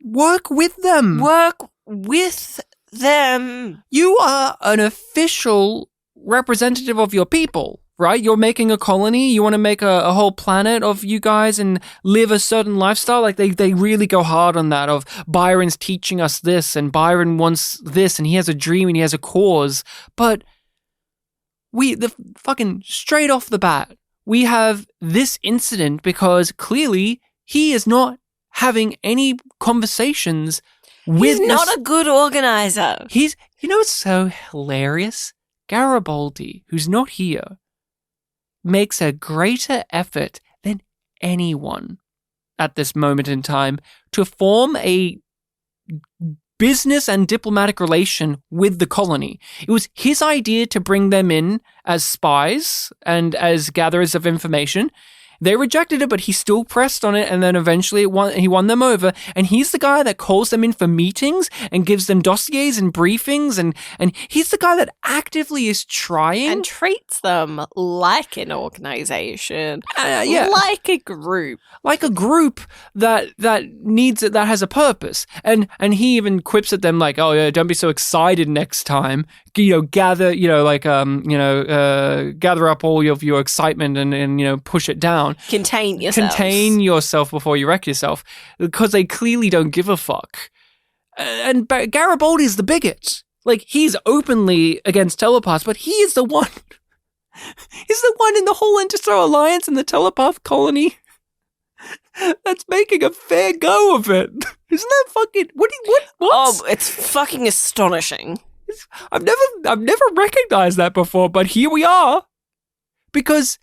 Speaker 2: Work with them.
Speaker 1: Work with them.
Speaker 2: You are an official representative of your people, right? You're making a colony. You want to make a whole planet of you guys and live a certain lifestyle. Like they really go hard on that of Byron's teaching us this and Byron wants this and he has a dream and he has a cause. But the fucking straight off the bat, we have this incident because clearly he is not having any conversations with.
Speaker 1: He's not a good organizer.
Speaker 2: You know what's so hilarious? Garibaldi, who's not here, makes a greater effort than anyone at this moment in time to form a business and diplomatic relation with the colony. It was his idea to bring them in as spies and as gatherers of information. They rejected it, but he still pressed on it, and then eventually he won them over. And he's the guy that calls them in for meetings and gives them dossiers and briefings, and he's the guy that actively is trying
Speaker 1: and treats them like an organization, like a group
Speaker 2: that needs it, that has a purpose. And he even quips at them like, "Oh yeah, don't be so excited next time. Gather up all of your excitement and push it down."
Speaker 1: Contain
Speaker 2: yourself before you wreck yourself, because they clearly don't give a fuck. And Garibaldi is the bigot. Like, he's openly against telepaths, but he is the one. He's the one in the whole Interstellar Alliance and the telepath colony that's making a fair go of it. Isn't that fucking what?
Speaker 1: Oh, it's fucking astonishing.
Speaker 2: I've never recognized that before, but here we are. Because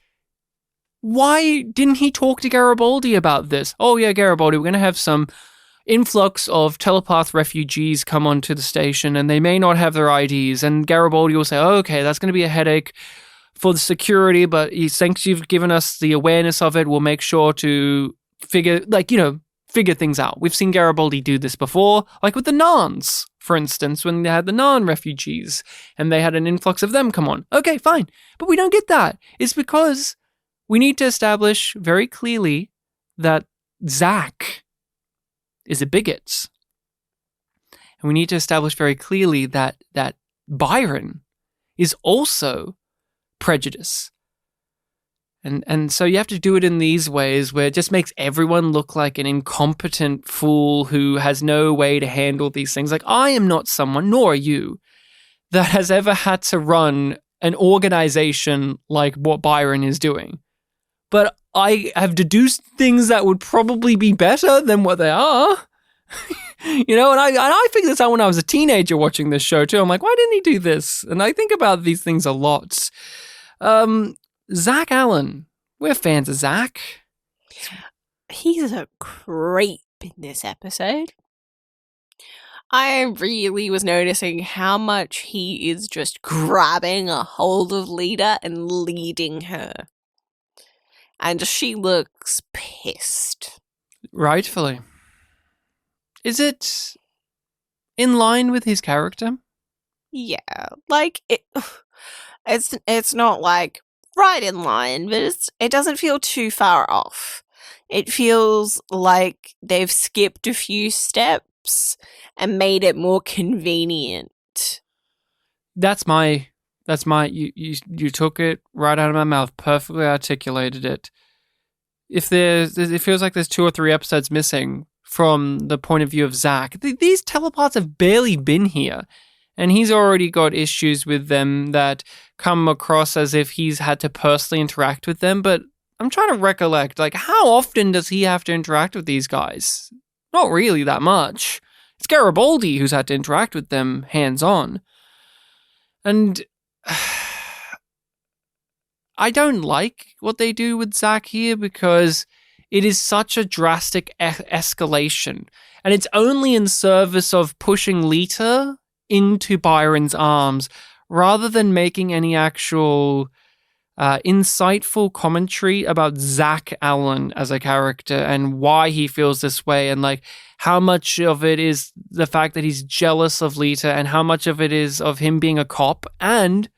Speaker 2: why didn't he talk to Garibaldi about this? Oh yeah, Garibaldi, we're going to have some influx of telepath refugees come onto the station and they may not have their IDs. And Garibaldi will say, oh, okay, that's going to be a headache for the security, but thanks you've given us the awareness of it, we'll make sure to figure things out. We've seen Garibaldi do this before, like with the Narns, for instance, when they had the Narn refugees and they had an influx of them come on. Okay, fine. But we don't get that. It's because we need to establish very clearly that Zach is a bigot. And we need to establish very clearly that Byron is also prejudice. And so you have to do it in these ways where it just makes everyone look like an incompetent fool who has no way to handle these things. Like, I am not someone, nor are you, that has ever had to run an organization like what Byron is doing. But I have deduced things that would probably be better than what they are. And I figured this out when I was a teenager watching this show too. I'm like, why didn't he do this? And I think about these things a lot. Zach Allen. We're fans of Zach.
Speaker 1: He's a creep in this episode. I really was noticing how much he is just grabbing a hold of Lita and leading her. And she looks pissed.
Speaker 2: Rightfully. Is it in line with his character?
Speaker 1: Yeah, like it's not like right in line, but it doesn't feel too far off. It feels like they've skipped a few steps and made it more convenient.
Speaker 2: You took it right out of my mouth, perfectly articulated it. It feels like there's 2 or 3 episodes missing from the point of view of Zach. These telepaths have barely been here. And he's already got issues with them that come across as if he's had to personally interact with them. But I'm trying to recollect, like, how often does he have to interact with these guys? Not really that much. It's Garibaldi who's had to interact with them hands-on. And I don't like what they do with Zach here because it is such a drastic escalation. And it's only in service of pushing Lita into Byron's arms rather than making any actual insightful commentary about Zach Allen as a character and why he feels this way and like how much of it is the fact that he's jealous of Lita and how much of it is of him being a cop. And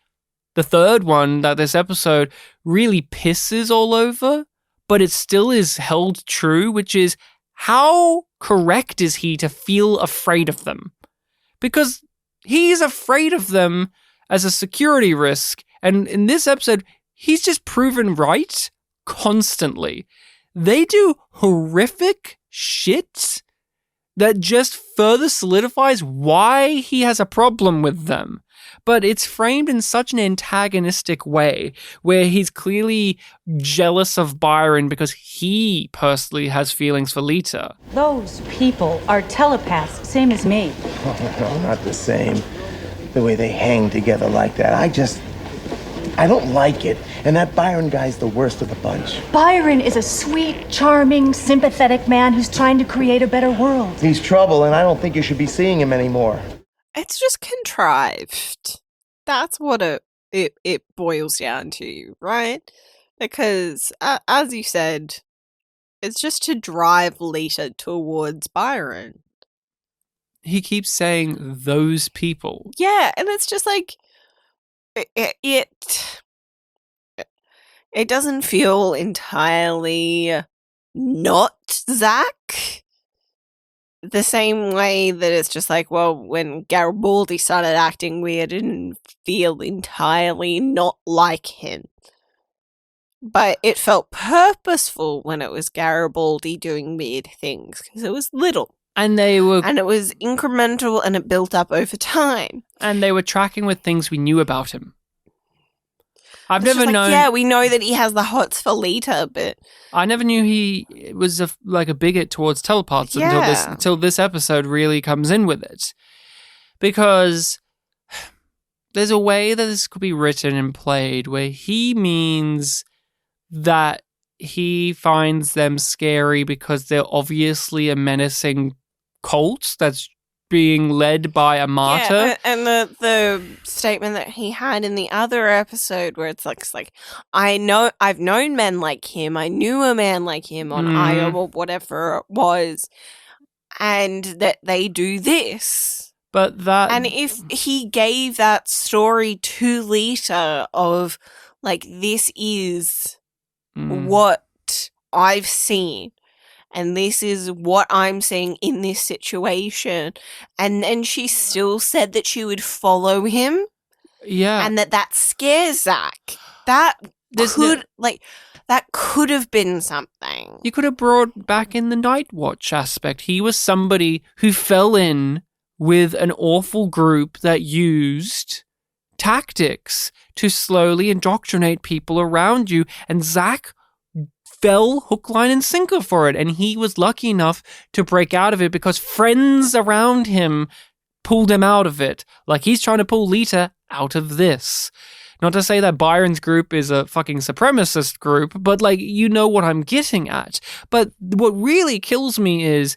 Speaker 2: the third one that this episode really pisses all over, but it still is held true, which is how correct is he to feel afraid of them? Because he's afraid of them as a security risk. And in this episode, he's just proven right constantly. They do horrific shit that just further solidifies why he has a problem with them. But it's framed in such an antagonistic way where he's clearly jealous of Byron because he personally has feelings for Lita.
Speaker 8: Those people are telepaths, same as me.
Speaker 9: Oh, no, not the same. The way they hang together like that. I don't like it. And that Byron guy's the worst of the bunch.
Speaker 8: Byron is a sweet, charming, sympathetic man who's trying to create a better world.
Speaker 9: He's trouble, and I don't think you should be seeing him anymore.
Speaker 1: It's just contrived. That's what it boils down to, right? Because, as you said, it's just to drive Lita towards Byron.
Speaker 2: He keeps saying those people.
Speaker 1: Yeah, and it's just like it doesn't feel entirely not Zach. The same way that it's just like, well, when Garibaldi started acting weird, it didn't feel entirely not like him. But it felt purposeful when it was Garibaldi doing weird things, because it was little.
Speaker 2: And it
Speaker 1: was incremental and it built up over time.
Speaker 2: And they were tracking with things we knew about him. I've never known.
Speaker 1: Yeah, we know that he has the hots for Lita, but
Speaker 2: I never knew he was a bigot towards telepaths until this episode really comes in with it. Because there's a way that this could be written and played where he means that he finds them scary because they're obviously a menacing cult that's being led by a martyr.
Speaker 1: Yeah, and the statement that he had in the other episode where it's like I've known men like him. I knew a man like him on Io or whatever it was, and that they do this.
Speaker 2: But that...
Speaker 1: And if he gave that story to Lita of, like, this is what I've seen, and this is what I'm seeing in this situation, and then she still said that she would follow him, and that scares Zach. That could have been something.
Speaker 2: You could have brought back in the Night Watch aspect. He was somebody who fell in with an awful group that used tactics to slowly indoctrinate people around you, and Zach fell hook, line, and sinker for it, and he was lucky enough to break out of it because friends around him pulled him out of it. Like, he's trying to pull Lita out of this. Not to say that Byron's group is a fucking supremacist group, but, like, you know what I'm getting at. But what really kills me is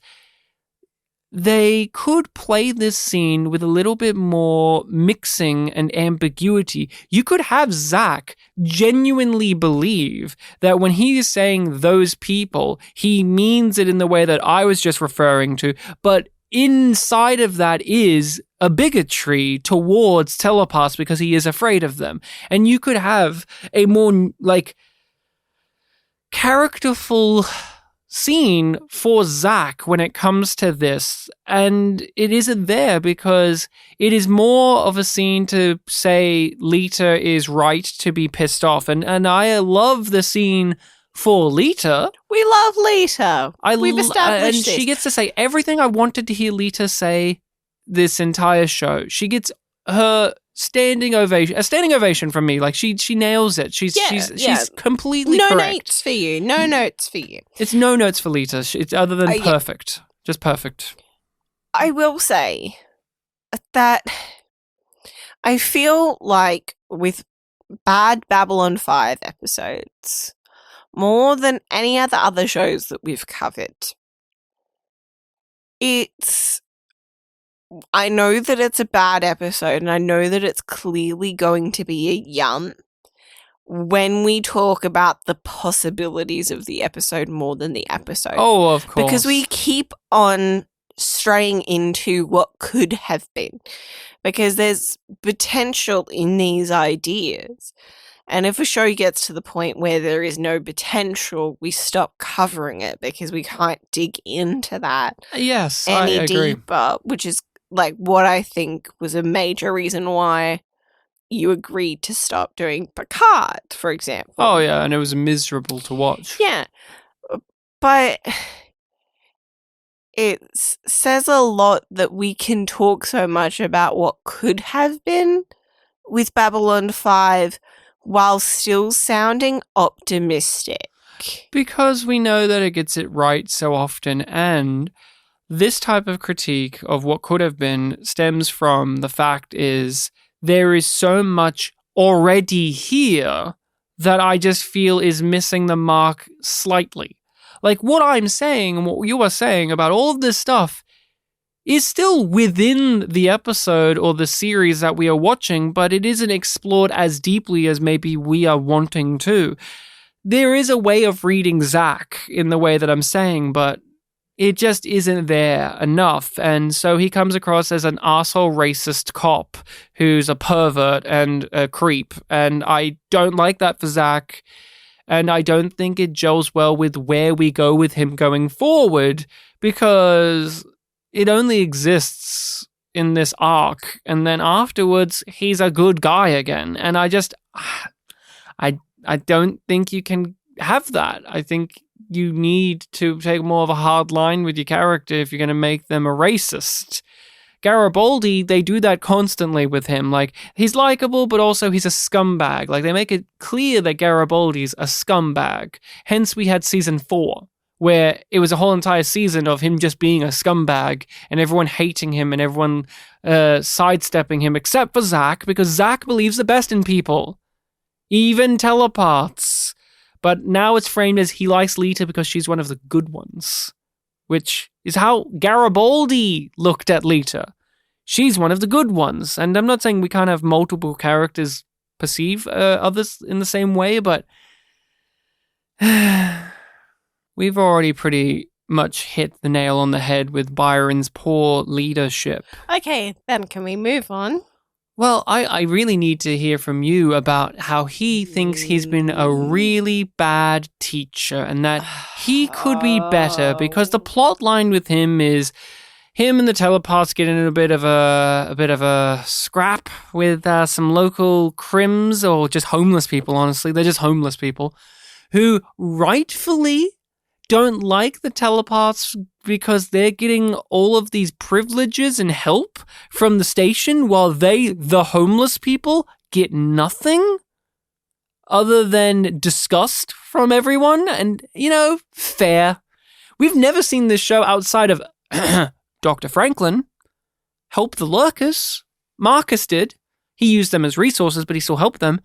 Speaker 2: they could play this scene with a little bit more mixing and ambiguity. You could have Zach genuinely believe that when he is saying those people, he means it in the way that I was just referring to, but inside of that is a bigotry towards telepaths because he is afraid of them. And you could have a more, like, characterful scene for Zach when it comes to this, and it isn't there because it is more of a scene to say Lita is right to be pissed off, and I love the scene for Lita.
Speaker 1: We love Lita. We've established
Speaker 2: and
Speaker 1: this.
Speaker 2: She gets to say everything I wanted to hear Lita say this entire show. She gets her a standing ovation from me. Like, she nails it. She's completely correct.
Speaker 1: No notes for you. No notes for you.
Speaker 2: It's no notes for Lita. It's other than perfect. Just perfect.
Speaker 1: I will say that I feel like with bad Babylon 5 episodes, more than any other shows that we've covered, I know that it's a bad episode, and I know that it's clearly going to be a yum when we talk about the possibilities of the episode more than the episode.
Speaker 2: Oh, of course.
Speaker 1: Because we keep on straying into what could have been. Because there's potential in these ideas. And if a show gets to the point where there is no potential, we stop covering it because we can't dig into that
Speaker 2: yes,
Speaker 1: any
Speaker 2: I agree.
Speaker 1: deeper, which is like what I think was a major reason why you agreed to stop doing Picard, for example.
Speaker 2: Oh, yeah, and it was miserable to watch.
Speaker 1: Yeah, but it says a lot that we can talk so much about what could have been with Babylon 5 while still sounding optimistic.
Speaker 2: Because we know that it gets it right so often, and this type of critique of what could have been stems from the fact is there is so much already here that I just feel is missing the mark slightly. Like, what I'm saying and what you are saying about all of this stuff is still within the episode or the series that we are watching, but it isn't explored as deeply as maybe we are wanting to. There is a way of reading Zach in the way that I'm saying, but it just isn't there enough. And so he comes across as an arsehole racist cop who's a pervert and a creep. And I don't like that for Zach. And I don't think it gels well with where we go with him going forward, because it only exists in this arc. And then afterwards, he's a good guy again. And I don't think you can have that. I think you need to take more of a hard line with your character if you're going to make them a racist. Garibaldi, they do that constantly with him. Like, he's likable, but also he's a scumbag. Like, they make it clear that Garibaldi's a scumbag. Hence, we had season 4, where it was a whole entire season of him just being a scumbag and everyone hating him and everyone sidestepping him except for Zach, because Zach believes the best in people, even telepaths. But now it's framed as he likes Lita because she's one of the good ones, which is how Garibaldi looked at Lita. She's one of the good ones. And I'm not saying we can't have multiple characters perceive others in the same way, but we've already pretty much hit the nail on the head with Byron's poor leadership.
Speaker 1: Okay, then can we move on?
Speaker 2: Well, I really need to hear from you about how he thinks he's been a really bad teacher and that he could be better, because the plot line with him is him and the telepaths getting in a bit of a scrap with some local crims, or just homeless people, honestly. They're just homeless people who rightfully don't like the telepaths because they're getting all of these privileges and help from the station while they, the homeless people, get nothing other than disgust from everyone. And, fair. We've never seen this show outside of Dr. Franklin help the lurkers. Marcus did. He used them as resources, but he still helped them.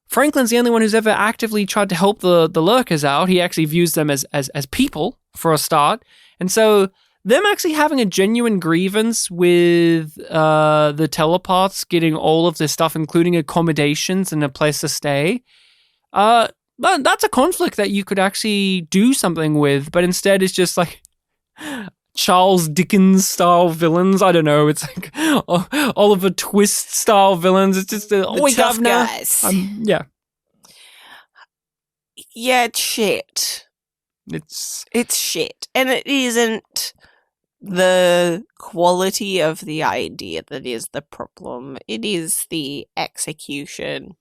Speaker 2: Franklin's the only one who's ever actively tried to help the lurkers out. He actually views them as people, for a start. And so them actually having a genuine grievance with the telepaths getting all of this stuff, including accommodations and a place to stay, that's a conflict that you could actually do something with. But instead it's just like Charles Dickens style villains. I don't know. It's like Oliver Twist style villains. It's just
Speaker 1: the tough guys.
Speaker 2: Yeah.
Speaker 1: Yeah, it's shit. It's shit, and it isn't the quality of the idea that is the problem. It is the execution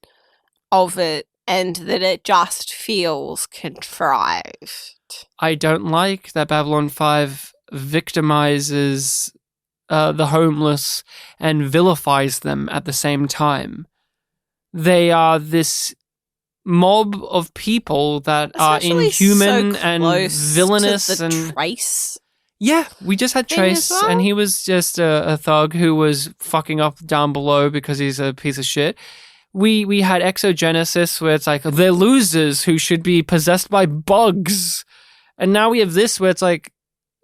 Speaker 1: of it, and that it just feels contrived.
Speaker 2: I don't like that Babylon 5 victimizes the homeless and vilifies them at the same time. They are this mob of people that are inhuman and villainous
Speaker 1: to the
Speaker 2: and
Speaker 1: Trace.
Speaker 2: Yeah, we just had Trace, and he was just a thug who was fucking up down below because he's a piece of shit. We had Exogenesis, where it's like they're losers who should be possessed by bugs, and now we have this where it's like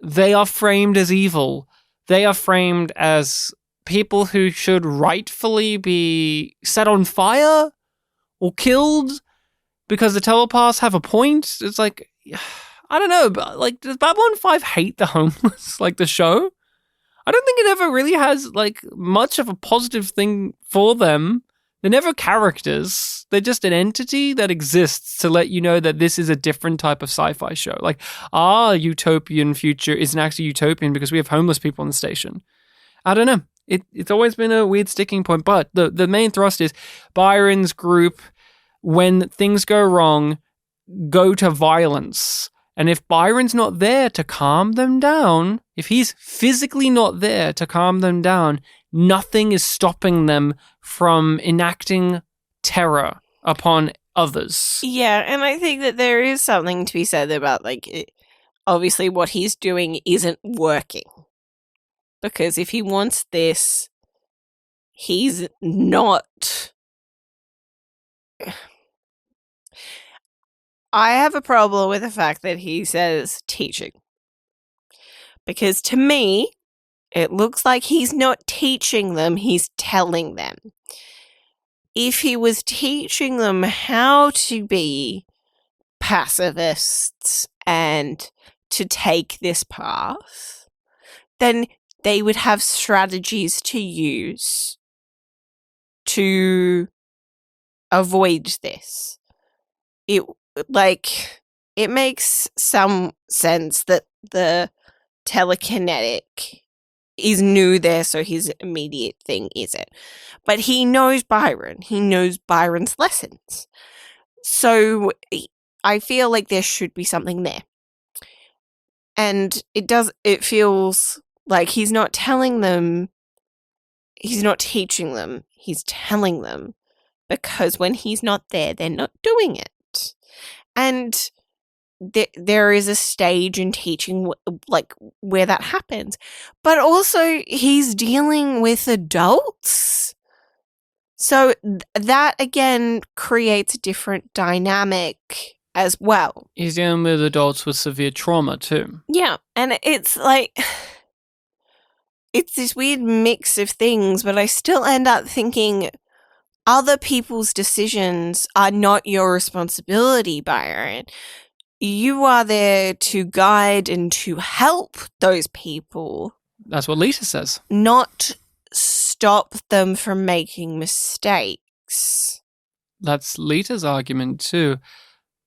Speaker 2: they are framed as evil. They are framed as people who should rightfully be set on fire or killed because the telepaths have a point. It's like, I don't know, but like, does Babylon 5 hate the homeless, like the show? I don't think it ever really has like much of a positive thing for them. They're never characters. They're just an entity that exists to let you know that this is a different type of sci-fi show. Like, our utopian future isn't actually utopian because we have homeless people on the station. I don't know. It's always been a weird sticking point, but the main thrust is Byron's group, when things go wrong, go to violence. And if Byron's not there to calm them down, if he's physically not there to calm them down, nothing is stopping them from enacting terror upon others.
Speaker 1: Yeah, and I think that there is something to be said about, like, obviously what he's doing isn't working. Because if he wants this, he's not... I have a problem with the fact that he says teaching. Because to me, it looks like he's not teaching them, he's telling them. If he was teaching them how to be pacifists and to take this path, then they would have strategies to use to avoid this. It makes some sense that the telekinetic is new there, so his immediate thing is it. But he knows Byron. He knows Byron's lessons. So I feel like there should be something there. And it feels like he's not telling them, he's not teaching them, he's telling them, because when he's not there, they're not doing it. And there is a stage in teaching like where that happens, but also he's dealing with adults, so that again creates a different dynamic as well.
Speaker 2: He's dealing with adults with severe trauma too.
Speaker 1: Yeah, and it's like it's this weird mix of things, but I still end up thinking other people's decisions are not your responsibility, Byron. You are there to guide and to help those people.
Speaker 2: That's what Lita says.
Speaker 1: Not stop them from making mistakes.
Speaker 2: That's Lita's argument too.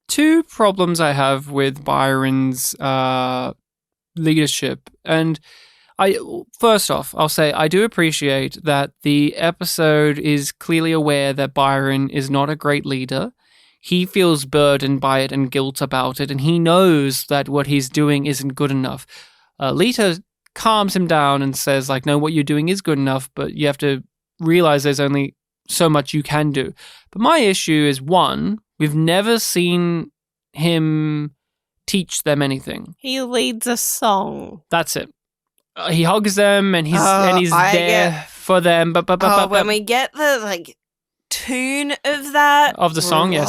Speaker 2: Two problems I have with Byron's leadership. And first off, I'll say I do appreciate that the episode is clearly aware that Byron is not a great leader. He feels burdened by it and guilt about it, and he knows that what he's doing isn't good enough. Lita calms him down and says, like, no, what you're doing is good enough, but you have to realize there's only so much you can do. But my issue is, one, we've never seen him teach them anything.
Speaker 1: He leads a song.
Speaker 2: That's it. He hugs them and he's there for them. But
Speaker 1: when we get the tune of that
Speaker 2: of the song, yes,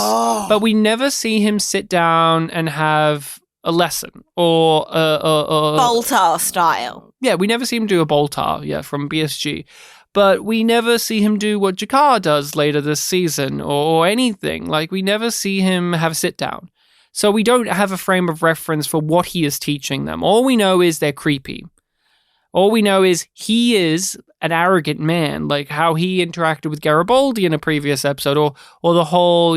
Speaker 2: but we never see him sit down and have a lesson or
Speaker 1: Boltar style.
Speaker 2: Yeah, we never see him do a Boltar, from BSG. But we never see him do what Jakar does later this season or anything. Like, we never see him have a sit down. So we don't have a frame of reference for what he is teaching them. All we know is they're creepy. All we know is he is an arrogant man, like how he interacted with Garibaldi in a previous episode, or the whole,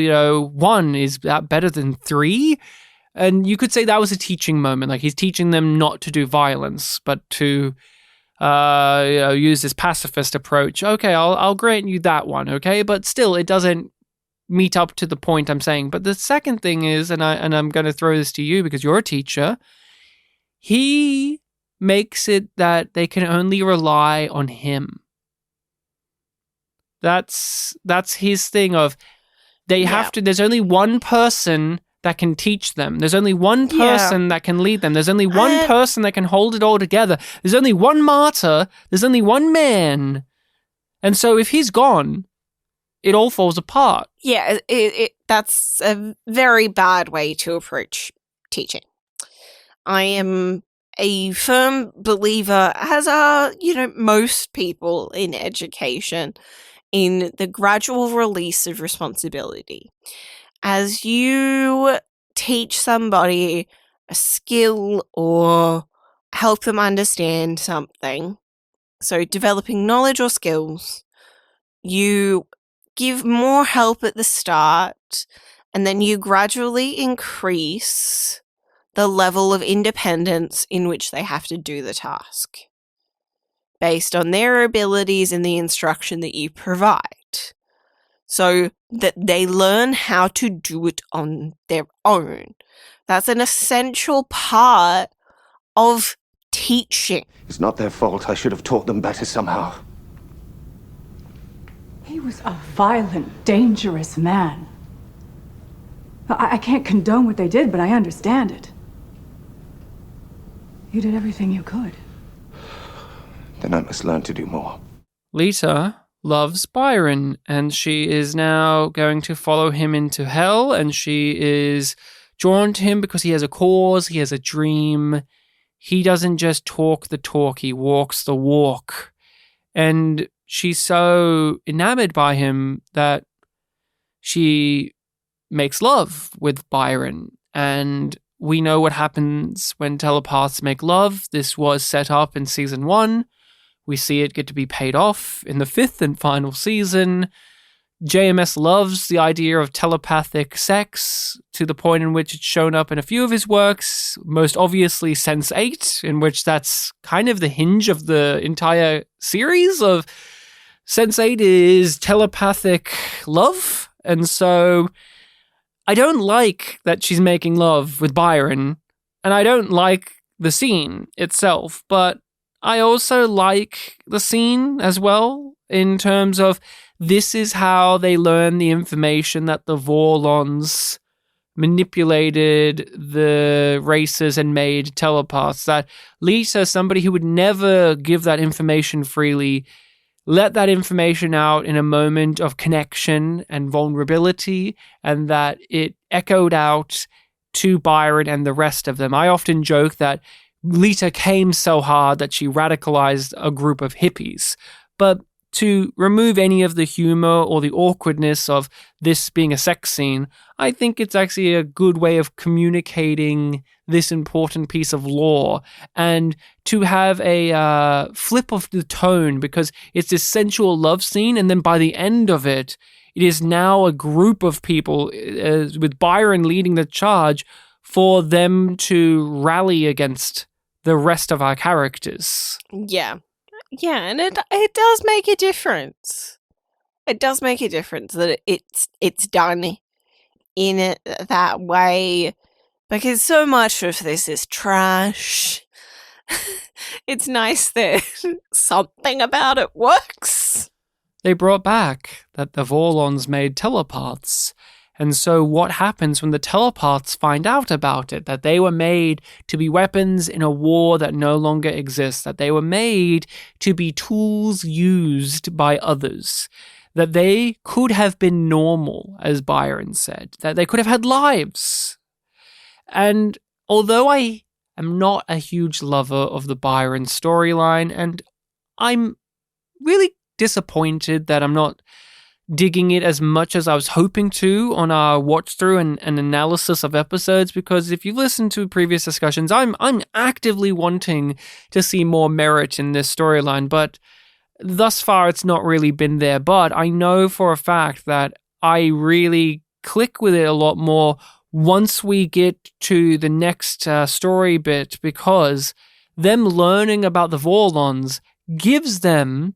Speaker 2: one is that better than three? And you could say that was a teaching moment. Like, he's teaching them not to do violence, but to use this pacifist approach. Okay, I'll grant you that one, okay? But still, it doesn't meet up to the point I'm saying. But the second thing is, and I'm going to throw this to you because you're a teacher, he makes it that they can only rely on him. That's his thing of they have to, there's only one person that can teach them. There's only one person that can lead them. There's only one person that can hold it all together. There's only one martyr. There's only one man. And so if he's gone, it all falls apart.
Speaker 1: Yeah, that's a very bad way to approach teaching. I am a firm believer, as are, most people in education, in the gradual release of responsibility. As you teach somebody a skill or help them understand something, so developing knowledge or skills, you give more help at the start, and then you gradually increase the level of independence in which they have to do the task, based on their abilities and the instruction that you provide, so that they learn how to do it on their own. That's an essential part of teaching.
Speaker 5: It's not their fault. I should have taught them better somehow.
Speaker 7: He was a violent, dangerous man. I can't condone what they did, but I understand it. You did everything you could.
Speaker 5: Then I must learn to do more.
Speaker 2: Lita loves Byron, and she is now going to follow him into hell, and she is drawn to him because he has a cause, he has a dream. He doesn't just talk the talk, he walks the walk. And she's so enamored by him that she makes love with Byron. And we know what happens when telepaths make love. This was set up in season 1. We see it get to be paid off in the 5th and final season. JMS loves the idea of telepathic sex to the point in which it's shown up in a few of his works, most obviously Sense8, in which that's kind of the hinge of the entire series of Sense8 is telepathic love. And so I don't like that she's making love with Byron, and I don't like the scene itself, but I also like the scene as well in terms of this is how they learn the information that the Vorlons manipulated the races and made telepaths. That Lita, somebody who would never give that information freely, let that information out in a moment of connection and vulnerability, and that it echoed out to Byron and the rest of them. I often joke that Lita came so hard that she radicalized a group of hippies. But to remove any of the humor or the awkwardness of this being a sex scene, I think it's actually a good way of communicating this important piece of lore, and to have a flip of the tone, because it's this sensual love scene, and then by the end of it, it is now a group of people with Byron leading the charge for them to rally against the rest of our characters.
Speaker 1: Yeah. Yeah, and it does make a difference. It does make a difference that it's done in that way, because so much of this is trash. It's nice that something about it works.
Speaker 2: They brought back that the Vorlons made telepaths. And so what happens when the telepaths find out about it? That they were made to be weapons in a war that no longer exists. That they were made to be tools used by others. That they could have been normal, as Byron said. That they could have had lives. And although I am not a huge lover of the Byron storyline, and I'm really disappointed that I'm not digging it as much as I was hoping to on our watch through and analysis of episodes, because if you listen to previous discussions, I'm actively wanting to see more merit in this storyline, but thus far it's not really been there. But I know for a fact that I really click with it a lot more once we get to the next story bit, because them learning about the Vorlons gives them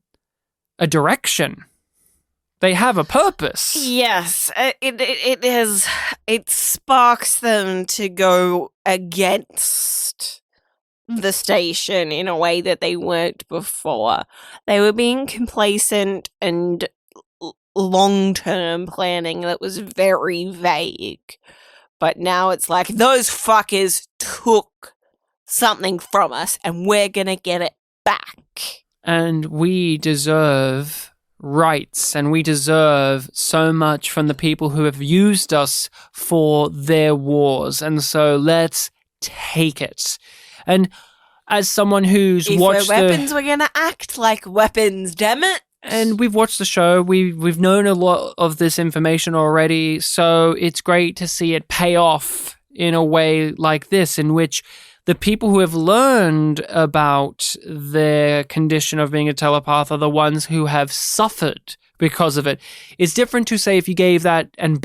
Speaker 2: a direction. They have a purpose.
Speaker 1: Yes, it sparks them to go against the station in a way that they weren't before. They were being complacent and long-term planning that was very vague. But now it's like, those fuckers took something from us and we're gonna get it back.
Speaker 2: And we deserve rights, and we deserve so much from the people who have used us for their wars, and so let's take it. And as someone who's watched
Speaker 1: we're weapons, we're gonna act like weapons, damn it.
Speaker 2: And we've watched the show, we've known a lot of this information already, so it's great to see it pay off in a way like this, in which the people who have learned about their condition of being a telepath are the ones who have suffered because of it. It's different to say if you gave that and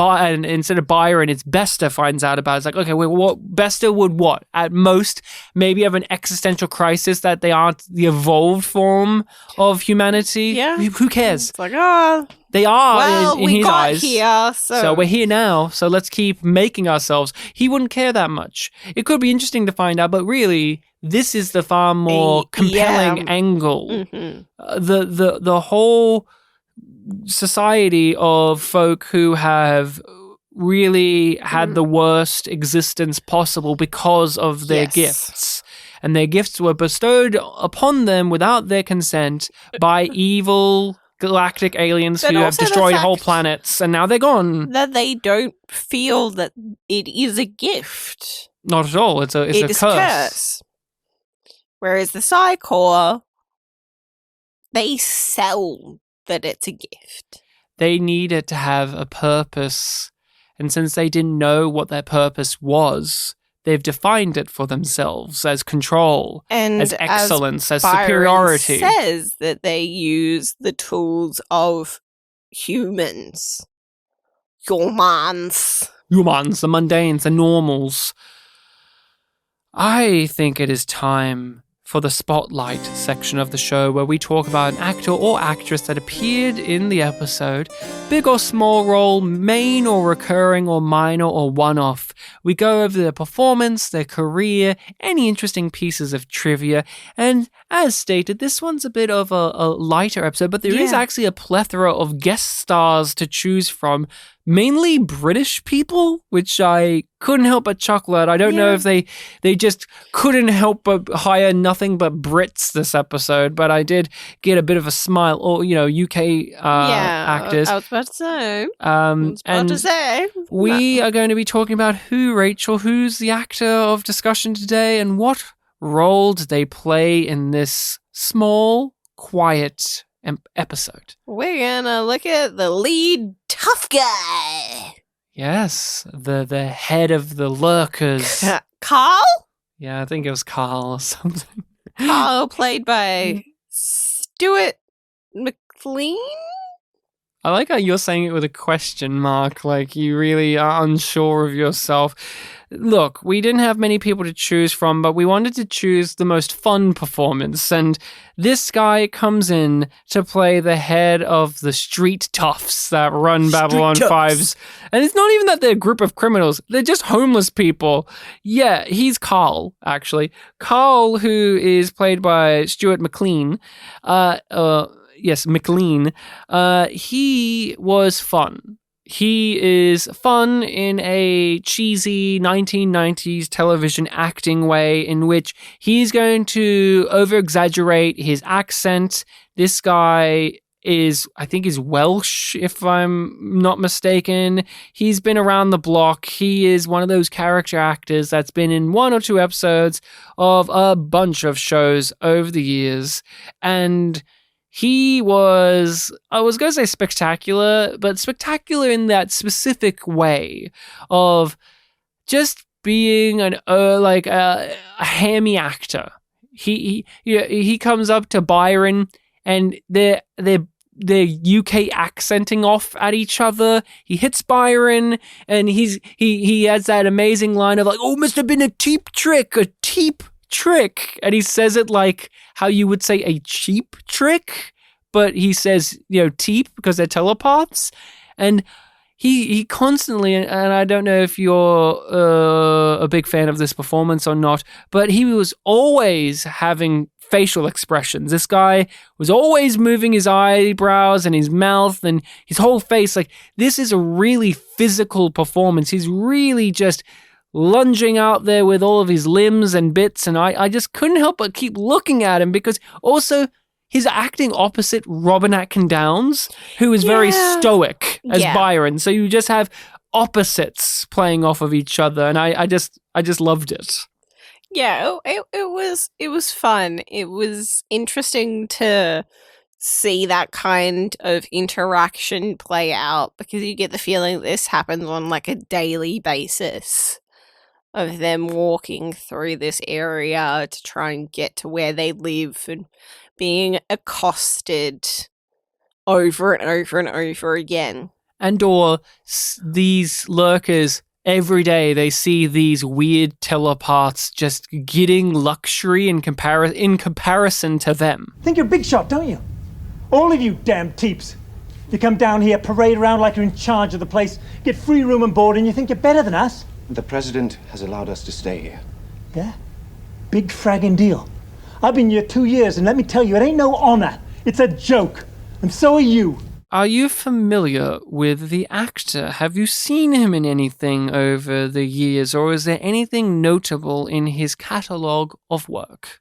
Speaker 2: instead of Byron, it's Bester finds out about it. It's like, okay, well, what Bester would what? At most, maybe have an existential crisis that they aren't the evolved form of humanity.
Speaker 1: Yeah.
Speaker 2: Who cares?
Speaker 1: It's like, oh,
Speaker 2: they are
Speaker 1: well,
Speaker 2: in
Speaker 1: we
Speaker 2: his
Speaker 1: got
Speaker 2: eyes.
Speaker 1: Here, so
Speaker 2: we're here now, so let's keep making ourselves. He wouldn't care that much. It could be interesting to find out, but really, this is the far more compelling angle.
Speaker 1: Mm-hmm.
Speaker 2: The whole society of folk who have really had the worst existence possible because of their gifts. And their gifts were bestowed upon them without their consent by evil galactic aliens who have destroyed whole planets, and now they're gone.
Speaker 1: That they don't feel that it is a gift.
Speaker 2: Not at all. It's a curse.
Speaker 1: Whereas the Psy-Corps, they sell that it's a gift.
Speaker 2: They need it to have a purpose, and since they didn't know what their purpose was, they've defined it for themselves as control,
Speaker 1: and
Speaker 2: as excellence, as
Speaker 1: Byron
Speaker 2: superiority.
Speaker 1: Says that they use the tools of humans. Humans,
Speaker 2: the mundanes, the normals. I think it is time for the spotlight section of the show, where we talk about an actor or actress that appeared in the episode, big or small role, main or recurring or minor or one-off. We go over their performance, their career, any interesting pieces of trivia, and as stated, this one's a bit of a lighter episode, but there is actually a plethora of guest stars to choose from, mainly British people, which I couldn't help but chuckle at. I don't know if they just couldn't help but hire nothing but Brits this episode, but I did get a bit of a smile. Or, UK actors.
Speaker 1: I was about to say.
Speaker 2: We are going to be talking about who's the actor of discussion today, and what role did they play in this small, quiet episode.
Speaker 1: We're gonna look at the lead tough guy.
Speaker 2: Yes, the head of the lurkers.
Speaker 1: Carl?
Speaker 2: Yeah, I think it was Carl or something.
Speaker 1: Carl, played by Stuart McLean?
Speaker 2: I like how you're saying it with a question mark, like you really are unsure of yourself. Look, we didn't have many people to choose from, but we wanted to choose the most fun performance, and this guy comes in to play the head of the street toughs that run Babylon 5's. And it's not even that they're a group of criminals, they're just homeless people. Yeah, he's Carl, actually. Carl, who is played by Stuart McLean, yes, McLean, he was fun. He is fun in a cheesy 1990s television acting way in which he's going to over-exaggerate his accent. This guy is Welsh, if I'm not mistaken. He's been around the block. He is one of those character actors that's been in 1 or 2 episodes of a bunch of shows over the years. And he was, I was going to say spectacular, but spectacular in that specific way of just being a hammy actor. He comes up to Byron and they're UK accenting off at each other. He hits Byron and he has that amazing line of like, "Oh, must have been a teep trick. And he says it like how you would say a cheap trick, but he says, teep because they're telepaths. And he constantly, and I don't know if you're a big fan of this performance or not, but he was always having facial expressions. This guy was always moving his eyebrows and his mouth and his whole face. Like, this is a really physical performance. He's really just lunging out there with all of his limbs and bits, and I just couldn't help but keep looking at him because also he's acting opposite Robin Atkin Downes, who is very stoic as Byron. So you just have opposites playing off of each other, and I just loved it.
Speaker 1: Yeah, it was fun. It was interesting to see that kind of interaction play out because you get the feeling this happens on like a daily basis of them walking through this area to try and get to where they live and being accosted over and over and over again.
Speaker 2: And or these lurkers, every day they see these weird telepaths just getting luxury in comparison to them.
Speaker 10: Think you're big shot, don't you? All of you damn teeps. You come down here, parade around like you're in charge of the place, get free room and board, and you think you're better than us?
Speaker 5: The president has allowed us to stay here.
Speaker 10: Yeah? Big fragging deal. I've been here 2 years, and let me tell you, it ain't no honor. It's a joke. And so are you.
Speaker 2: Are you familiar with the actor? Have you seen him in anything over the years, or is there anything notable in his catalogue of work?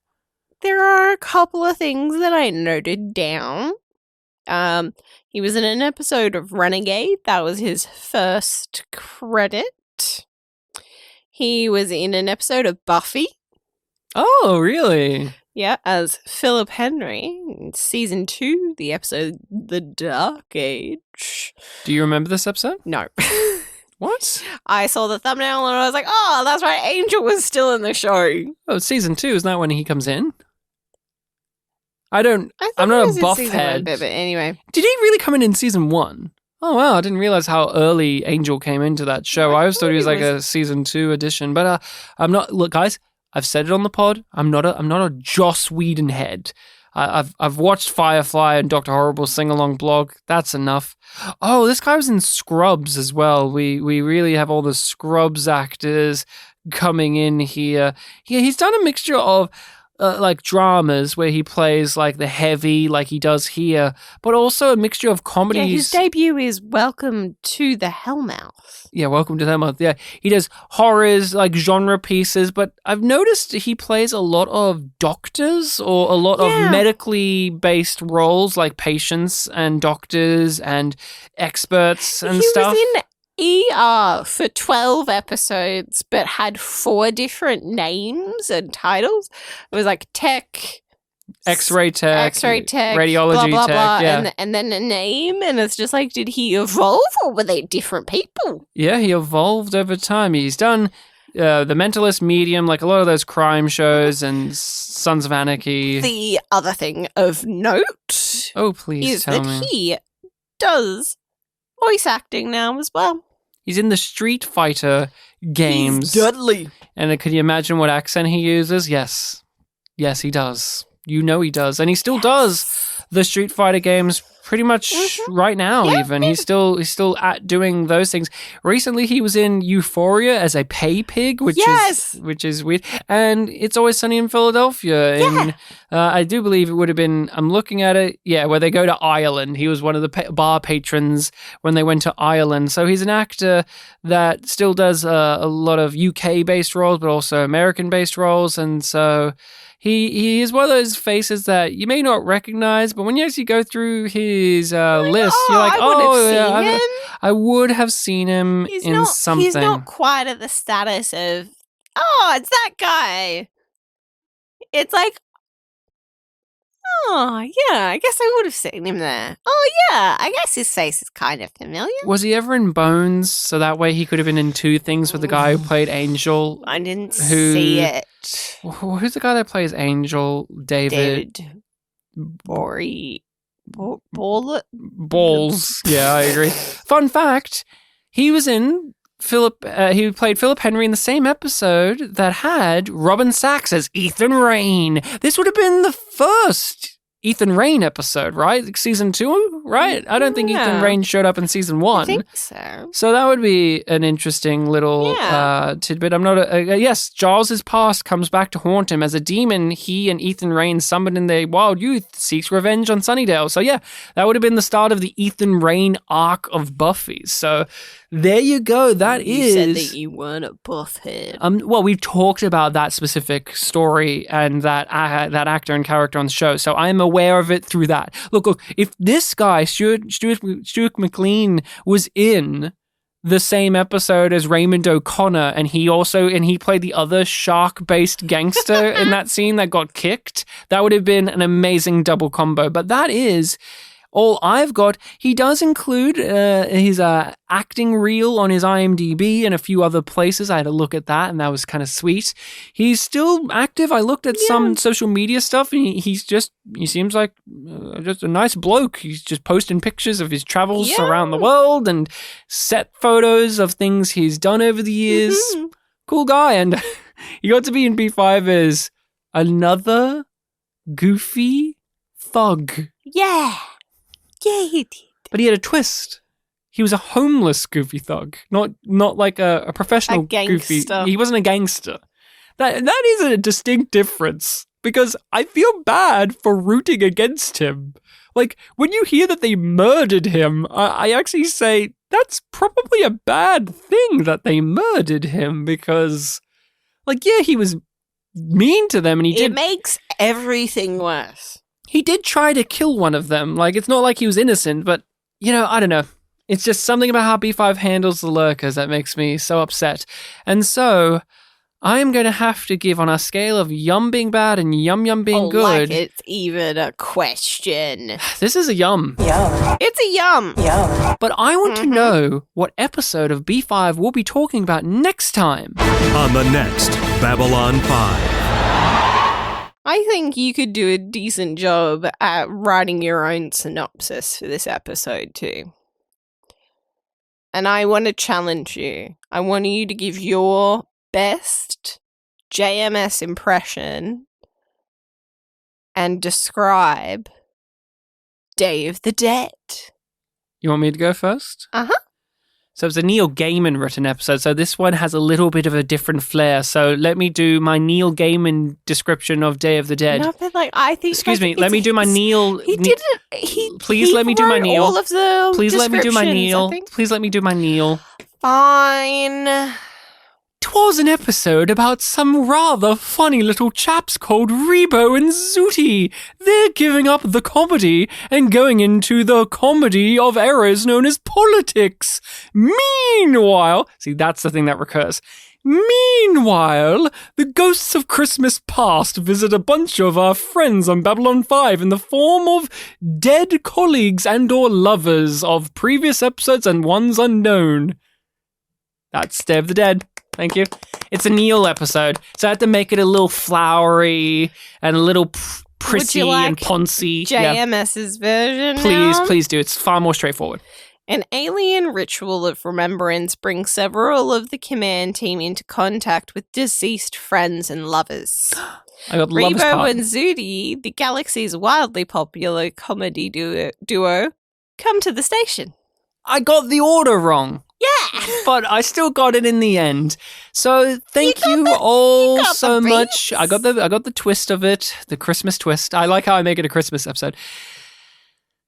Speaker 1: There are a couple of things that I noted down. He was in an episode of Renegade. That was his first credit. He was in an episode of Buffy.
Speaker 2: Oh, really?
Speaker 1: Yeah, as Philip Henry in season 2, the episode The Dark Age.
Speaker 2: Do you remember this episode?
Speaker 1: No.
Speaker 2: What?
Speaker 1: I saw the thumbnail and I was like, oh, that's right, Angel was still in the show.
Speaker 2: Oh, season 2, isn't that when he comes in? I'm not a buff head.
Speaker 1: But anyway.
Speaker 2: Did he really come in season 1? Oh, wow, I didn't realize how early Angel came into that show. I always thought he was like a season 2 edition. But I'm not, look, guys, I've said it on the pod. I'm not a Joss Whedon head. I've watched Firefly and Dr. Horrible's sing-along blog. That's enough. Oh, this guy was in Scrubs as well. We really have all the Scrubs actors coming in here. Yeah, he's done a mixture of like dramas where he plays like the heavy, like he does here, but also a mixture of comedies.
Speaker 1: Yeah, his debut is Welcome to the Hellmouth.
Speaker 2: Yeah, Welcome to the Hellmouth. Yeah, he does horrors, like genre pieces, but I've noticed he plays a lot of doctors or a lot of medically based roles, like patients and doctors and experts and stuff.
Speaker 1: He was in ER for 12 episodes, but had 4 different names and titles. It was like tech,
Speaker 2: X-ray tech,
Speaker 1: blah,
Speaker 2: radiology
Speaker 1: blah,
Speaker 2: tech,
Speaker 1: blah,
Speaker 2: yeah.
Speaker 1: and then a name, and it's just like, did he evolve or were they different people?
Speaker 2: Yeah, he evolved over time. He's done The Mentalist, Medium, like a lot of those crime shows and Sons of Anarchy.
Speaker 1: The other thing of note
Speaker 2: please
Speaker 1: is
Speaker 2: tell
Speaker 1: that
Speaker 2: me.
Speaker 1: he does voice acting now as well.
Speaker 2: He's in the Street Fighter games.
Speaker 1: He's Dudley.
Speaker 2: And can you imagine what accent he uses? Yes. Yes, he does. You know he does. And he still does the Street Fighter games pretty much right now, even. He's still at doing those things. Recently, he was in Euphoria as a pay pig, which is weird. And It's Always Sunny in Philadelphia. And I do believe it would have been, I'm looking at it, where they go to Ireland. He was one of the bar patrons when they went to Ireland. So he's an actor that still does a lot of UK-based roles, but also American-based roles. And so he is one of those faces that you may not recognize, but when you actually go through his list, you're like, I would have seen him in something.
Speaker 1: He's not quite at the status of, it's that guy. It's like, I guess I would have seen him there. I guess his face is kind of familiar.
Speaker 2: Was he ever in Bones? So that way he could have been in 2 things with the guy who played Angel.
Speaker 1: I didn't see it.
Speaker 2: Who's the guy that plays Angel? David Balls. Yeah, I agree. Fun fact, he was in he played Philip Henry in the same episode that had Robin Sachs as Ethan Rayne. This would have been the first Ethan Rayne episode, right? Like season 2, right? I don't think Ethan Rayne showed up in season 1.
Speaker 1: I think so.
Speaker 2: So that would be an interesting little tidbit. I'm not yes, Giles's past comes back to haunt him. As a demon, he and Ethan Rayne, summoned in their wild youth, seeks revenge on Sunnydale. So that would have been the start of the Ethan Rayne arc of Buffy. So there you go. You
Speaker 1: said that you weren't a buff head.
Speaker 2: Well, we've talked about that specific story and that actor and character on the show, so I'm aware of it through that. Look, if this guy, Stuart McLean, was in the same episode as Raymond O'Connor, and he played the other shark-based gangster in that scene that got kicked, that would have been an amazing double combo. But that is all I've got. He does include his acting reel on his IMDb and a few other places. I had a look at that, and that was kind of sweet. He's still active. I looked at some social media stuff, and he seems like just a nice bloke. He's just posting pictures of his travels around the world and set photos of things he's done over the years. Mm-hmm. Cool guy. And he got to be in B5 as another goofy thug.
Speaker 1: Yeah. Yeah, he did.
Speaker 2: But he had a twist. He was a homeless goofy thug, not like a professional goofy. He wasn't a gangster. That is a distinct difference, because I feel bad for rooting against him. Like, when you hear that they murdered him, I actually say that's probably a bad thing that they murdered him, because, he was mean to them, and
Speaker 1: It makes everything worse.
Speaker 2: He did try to kill one of them. It's not like he was innocent, but, I don't know. It's just something about how B5 handles the lurkers that makes me so upset. And so, I'm going to have to give, on a scale of Yum being bad and Yum being good.
Speaker 1: Like it's even a question.
Speaker 2: This is a Yum.
Speaker 8: Yum.
Speaker 1: It's a Yum.
Speaker 8: Yum.
Speaker 2: But I want to know what episode of B5 we'll be talking about next time.
Speaker 11: On the next Babylon 5.
Speaker 1: I think you could do a decent job at writing your own synopsis for this episode too. And I want to challenge you. I want you to give your best JMS impression and describe Day of the Dead.
Speaker 2: You want me to go first?
Speaker 1: Uh-huh.
Speaker 2: So it's a Neil Gaiman written episode. So this one has a little bit of a different flair. So let me do my Neil Gaiman description of Day of the Dead.
Speaker 1: No, but I think.
Speaker 2: Excuse me. Let me do my Neil.
Speaker 1: He didn't.
Speaker 2: Please let me do my Neil.
Speaker 1: All of the
Speaker 2: Please let me do my Neil. Please let me do my Neil.
Speaker 1: Fine.
Speaker 2: 'Twas an episode about some rather funny little chaps called Rebo and Zooty. They're giving up the comedy and going into the comedy of errors known as politics. Meanwhile, see, that's the thing that recurs. Meanwhile, the ghosts of Christmas past visit a bunch of our friends on Babylon 5 in the form of dead colleagues and or lovers of previous episodes and ones unknown. That's Day of the Dead. Thank you. It's a Neil episode, so I had to make it a little flowery and a little prissy and poncy.
Speaker 1: JMS's version now?
Speaker 2: Please do. It's far more straightforward.
Speaker 1: An alien ritual of remembrance brings several of the command team into contact with deceased friends and lovers.
Speaker 2: I got lovers
Speaker 1: Rebo
Speaker 2: part.
Speaker 1: and Zooty, the galaxy's wildly popular comedy duo, come to the station.
Speaker 2: I got the order wrong.
Speaker 1: Yeah.
Speaker 2: But I still got it in the end. So thank you all so much. I got the twist of it, the Christmas twist. I like how I make it a Christmas episode.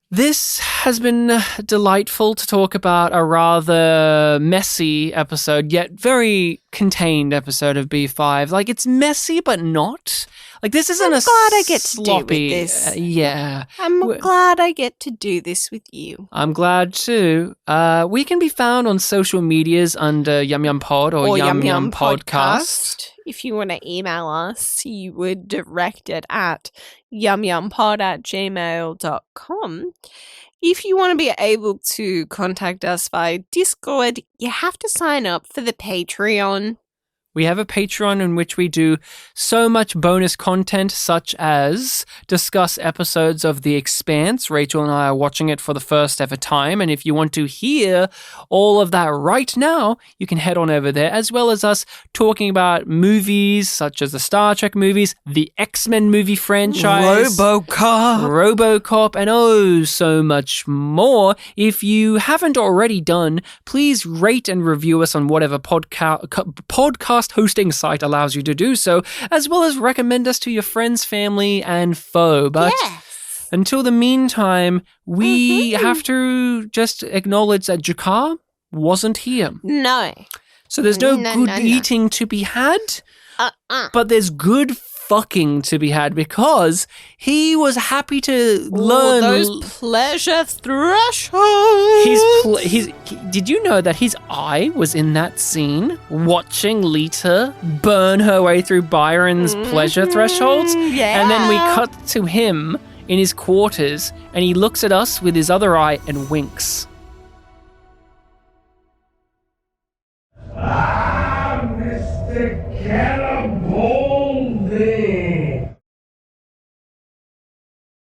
Speaker 2: This has been delightful to talk about a rather messy episode, yet very contained episode of B5. Like, it's messy, but not. Like, this isn't
Speaker 1: I'm
Speaker 2: a
Speaker 1: glad I get to
Speaker 2: sloppy...
Speaker 1: do with this.
Speaker 2: Yeah.
Speaker 1: I'm glad I get to do this with you.
Speaker 2: I'm glad too. We can be found on social medias under YumYumPod or YumYumPodcast.
Speaker 1: If you want to email us, you would direct it at yumyumpod@gmail.com. If you want to be able to contact us via Discord, you have to sign up for the Patreon.
Speaker 2: We have a Patreon in which we do so much bonus content, such as discuss episodes of The Expanse. Rachel and I are watching it for the first ever time, and if you want to hear all of that right now, you can head on over there, as well as us talking about movies such as the Star Trek movies, the X-Men movie franchise, RoboCop, and oh, so much more. If you haven't already done, please rate and review us on whatever podcast hosting site allows you to do so, as well as recommend us to your friends, family, and foe. But until the meantime, we have to just acknowledge that Jakar wasn't here.
Speaker 1: No.
Speaker 2: So there's no good eating to be had, but there's good fucking to be had, because he was happy to learn
Speaker 1: those pleasure thresholds.
Speaker 2: Did you know that his eye was in that scene watching Lita burn her way through Byron's pleasure thresholds?
Speaker 1: Yeah.
Speaker 2: And then we cut to him in his quarters and he looks at us with his other eye and winks.